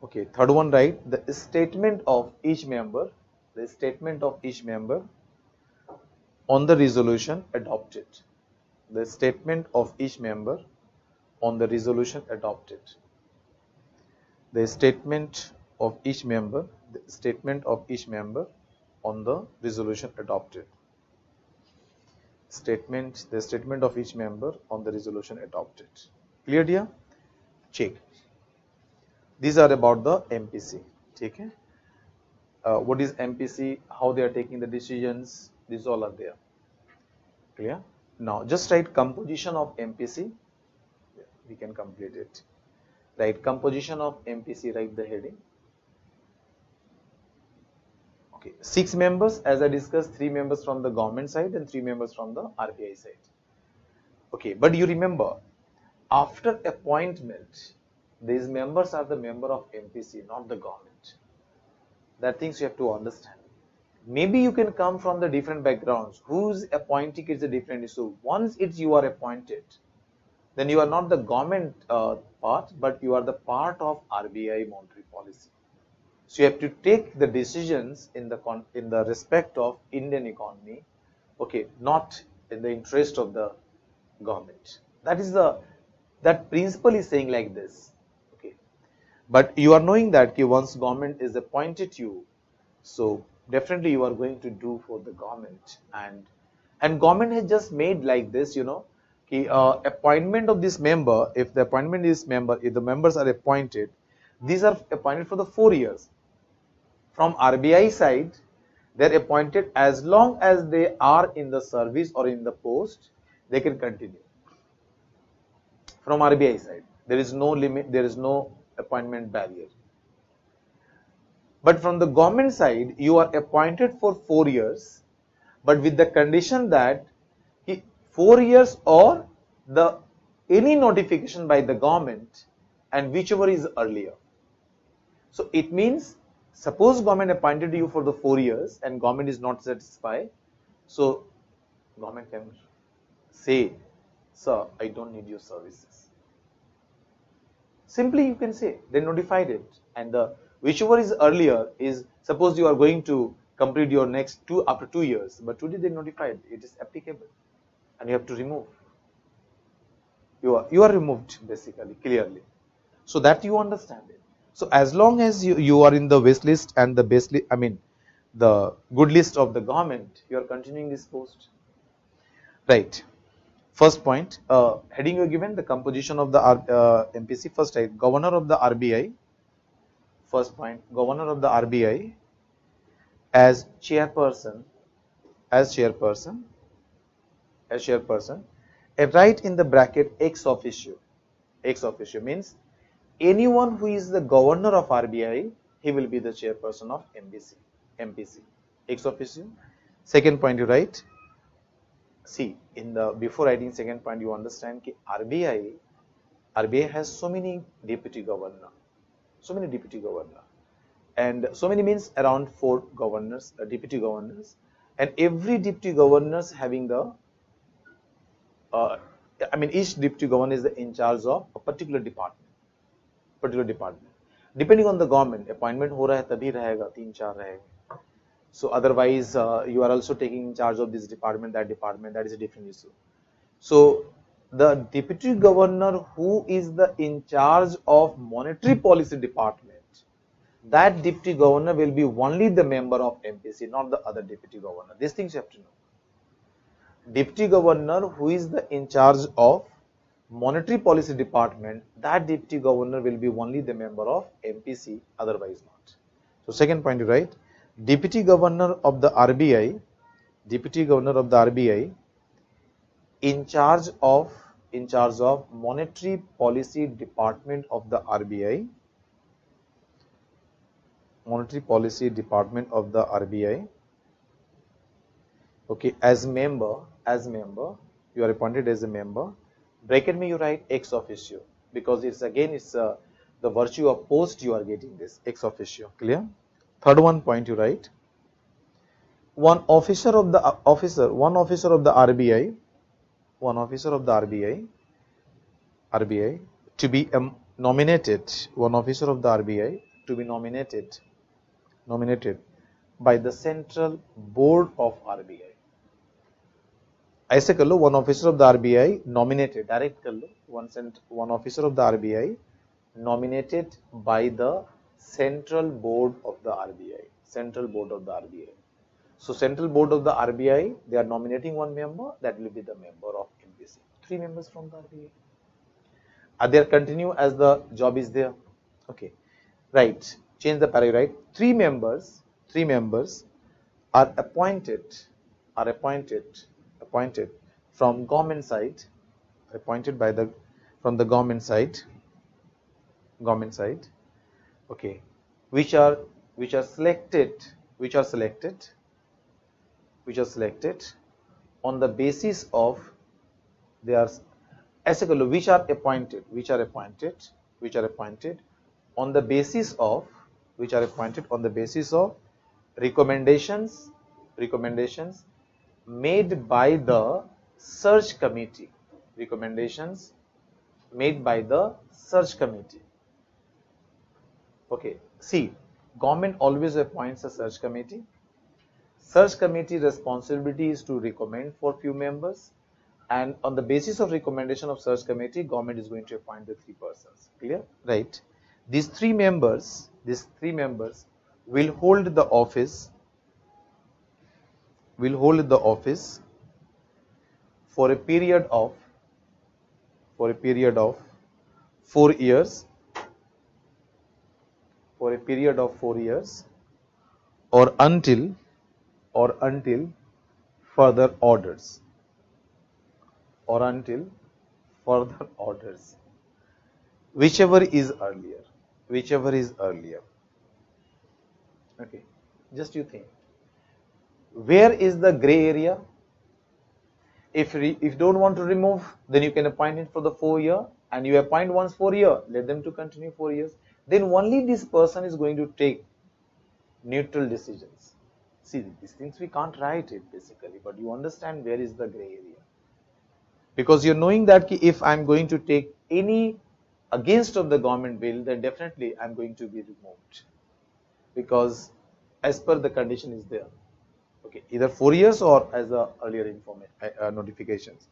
Okay, third one, right? The statement of each member. On the resolution adopted. The statement of each member on the resolution adopted. The statement of each member on the resolution adopted. The statement of each member on the resolution adopted. Clear, dear? Check. These are about the MPC. Okay? What is MPC? How they are taking the decisions? These all are there. Clear? Now, just write composition of MPC. We can complete it. Write composition of MPC. Write the heading. Okay, 6 members, as I discussed, 3 members from the government side and 3 members from the RBI side. Okay, but you remember, after appointment, these members are the member of MPC, not the government. That things you have to understand. Maybe you can come from the different backgrounds. Who's appointing is a different issue. Once you are appointed, then you are not the government part, but you are the part of RBI monetary policy. So you have to take the decisions in the respect of Indian economy, okay, not in the interest of the government. That principle is saying like this, okay. But you are knowing that once government is appointed you, so definitely you are going to do for the government, and government has just made like this, appointment of this member, if the appointment is member, if the members are appointed, these are appointed for the 4 years. From RBI side, they're appointed as long as they are in the service or in the post, they can continue. From RBI side, there is no limit, there is no appointment barrier. But from the government side, you are appointed for 4 years, but with the condition that 4 years or the any notification by the government, and whichever is earlier. So it means, suppose government appointed you for the 4 years and government is not satisfied, so government can say, sir, I don't need your services. Simply you can say, they notified it, and the whichever is earlier is, suppose you are going to complete your next after 2 years, but today they notified it is applicable and you have to remove. You are removed basically, clearly, so that you understand it. So as long as you are in the waste list and the base list, I mean the good list of the government, you are continuing this post. Right. First point, heading you given, the composition of the MPC. First, governor of the RBI. First point, governor of the RBI as chairperson, a right in the bracket ex officio. Ex officio means anyone who is the governor of RBI, he will be the chairperson of MPC. Ex officio. Second point you write. See, before writing second point, you understand that RBI has so many deputy governor, and so many means around 4 governors, deputy governors, and every deputy governors having the each deputy governor is in charge of a particular department. Depending on the government, appointment हो रहा है तभी रहेगा, 3-4 रहेगा. So otherwise, you are also taking charge of this department, that is a different issue. So the deputy governor who is in charge of monetary policy department, that deputy governor will be only the member of MPC, not the other deputy governor. These things you have to know. Deputy governor who is in charge of monetary policy department, that deputy governor will be only the member of MPC, otherwise not. So second point you write, deputy governor of the RBI, in charge of monetary policy department of the RBI, okay, as member, you are appointed as a member. Bracket me you write ex officio, because it's the virtue of post you are getting this ex officio. Clear? Third one point you write, one officer of the RBI to be nominated, one officer of the RBI to be nominated by the central board of RBI. ऐसे कर लो, one officer of the RBI nominated, direct कर लो, one officer of the RBI nominated by the central board of the RBI. So central board of the RBI, they are nominating one member, that will be the member of MPC. 3 members from the RBI. Are they continue as the job is there? Okay, right. Change the paragraph. 3 members are appointed from government side, from the government side, okay, which are selected on the basis of their, which are appointed on the basis of recommendations made by the search committee. Okay, see, government always appoints a search committee. Search committee responsibility is to recommend for few members, and on the basis of recommendation of search committee, government is going to appoint the 3 persons. Clear? Right. These 3 members will hold the office for a period of for a period of 4 years, or until further orders, whichever is earlier. Okay, just you think, where is the gray area? If you don't want to remove, then you can appoint it for the 4 year, and you appoint once 4 year, let them to continue 4 years. Then only this person is going to take neutral decisions. See, these things we can't write it basically, but you understand where is the gray area. Because you're knowing that if I'm going to take any against of the government bill, then definitely I'm going to be removed. Because as per the condition is there. Okay, either 4 years or as the earlier notifications.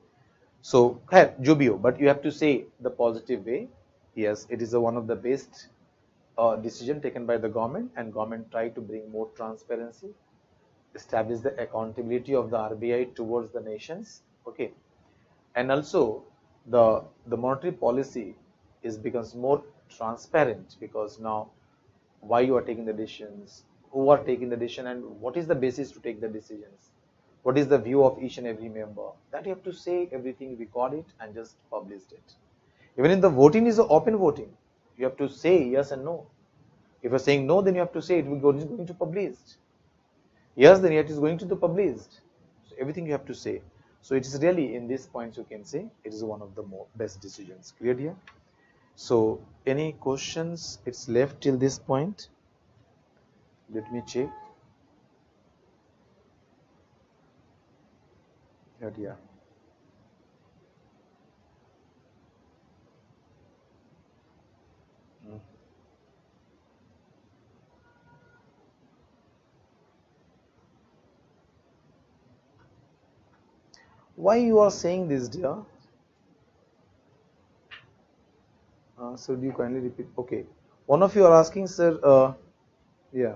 So, Jubio, but you have to say the positive way. Yes, it is one of the best decision taken by the government, and government try to bring more transparency, establish the accountability of the RBI towards the nations. Okay, and also the monetary policy becomes more transparent, because now why you are taking the decisions, who are taking the decision, and what is the basis to take the decisions, what is the view of each and every member, that you have to say everything, record it and just published it. Even in the voting is open voting, you have to say yes and no. If you're saying no, then you have to say it is going to published. Yes, then it is going to the published. So everything you have to say. So it is really, in these points you can say it is one of the best decisions. Clear here? So any questions it's left till this point? Let me check. Yeah. Why you are saying this, dear? So do you kindly repeat? Okay. One of you are asking, sir. Yeah.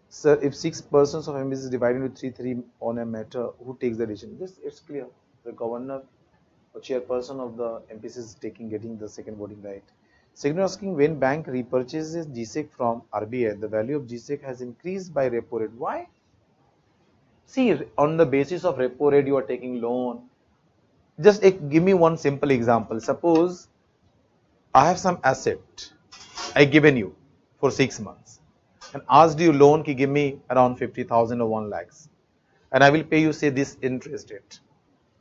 Sir, if 6 persons of MPs is divided into 3 on a matter, who takes the decision? This it's clear. The governor or chairperson of the MPs is getting the second voting right. Second, asking, when bank repurchases GSEC from RBI, the value of GSEC has increased by repo rate. Why? See, on the basis of repo rate, you are taking loan. Just give me one simple example. Suppose I have some asset I given you for 6 months and asked you loan ki give me around 50,000 or 1 lakhs, and I will pay you, say, this interest rate.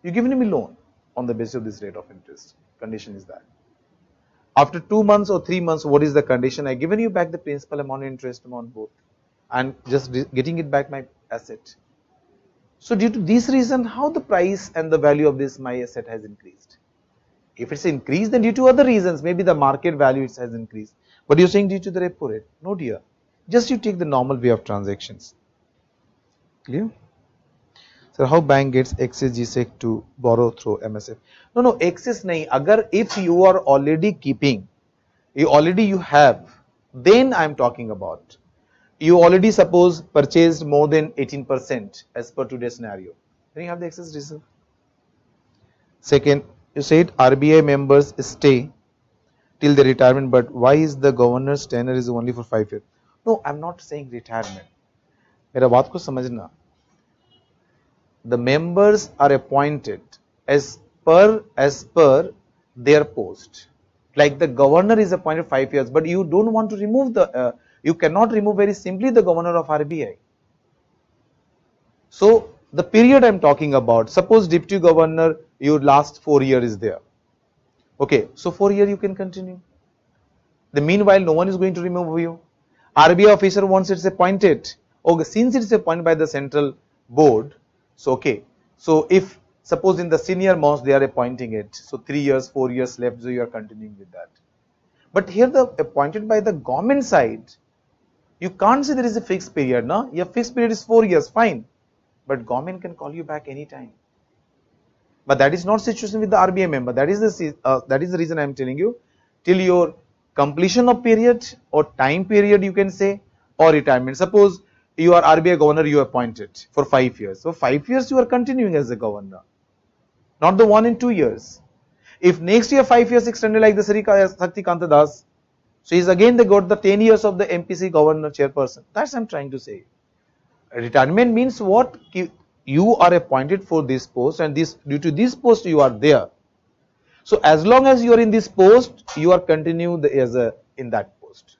You given me loan on the basis of this rate of interest. Condition is that. After 2 months or 3 months, what is the condition? I given you back the principal amount and interest amount both, and just getting it back my asset. So due to this reason, how the price and the value of this my asset has increased? If it's increased, then due to other reasons, maybe the market value it has increased. But you're saying due to the repo rate. No, dear. Just you take the normal way of transactions. Clear? So how bank gets excess GSEC to borrow through MSF? No, excess nahi. Agar if you are already keeping, you have, then I'm talking about. You already suppose purchased more than 18% as per today's scenario. Then you have the excess reserve. Second, you said RBI members stay till the retirement, but why is the governor's tenure is only for 5 years? No, I'm not saying retirement. मेरा बात को समझना. The members are appointed as per their post. Like the governor is appointed 5 years, but you don't want to remove you cannot remove very simply the governor of RBI. So the period I'm talking about, suppose deputy governor, your last 4 years is there. Okay, so 4 years you can continue. The meanwhile, no one is going to remove you. RBI officer once it's appointed. Okay, since it's appointed by the central board, so okay. So if suppose in the senior most they are appointing it, so 3 years, 4 years left, so you are continuing with that. But here the appointed by the government side, you can't say there is a fixed period, no? Your fixed period is 4 years, fine. But government can call you back anytime. But that is not situation with the RBI member. That is the reason I am telling you, till your completion of period or time period you can say, or retirement. Suppose you are RBI governor, you appointed for 5 years. So 5 years you are continuing as a governor, not the 1 and 2 years. If next year 5 years extended like the Sri Shaktikanta Das, so he's again they got the 10 years of the MPC governor chairperson. That's I'm trying to say. Retirement means what? You are appointed for this post, and this due to this post you are there. So as long as you are in this post, you are continuing in that post.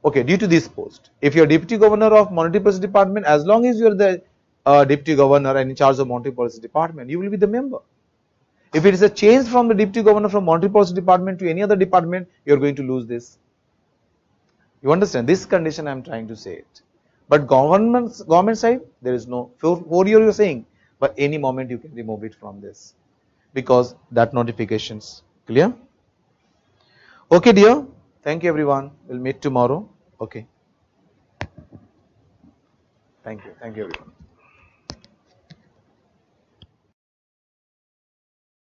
Okay, due to this post. If you are deputy governor of monetary policy department, as long as you are the deputy governor and in charge of monetary policy department, you will be the member. If it is a change from the deputy governor from monetary policy department to any other department, you are going to lose this. You understand this condition? I am trying to say it. But government side, there is no 4 year you are saying, but any moment you can remove it from this because that notifications clear. Okay, dear. Thank you, everyone. We'll meet tomorrow. Okay. Thank you. Thank you, everyone.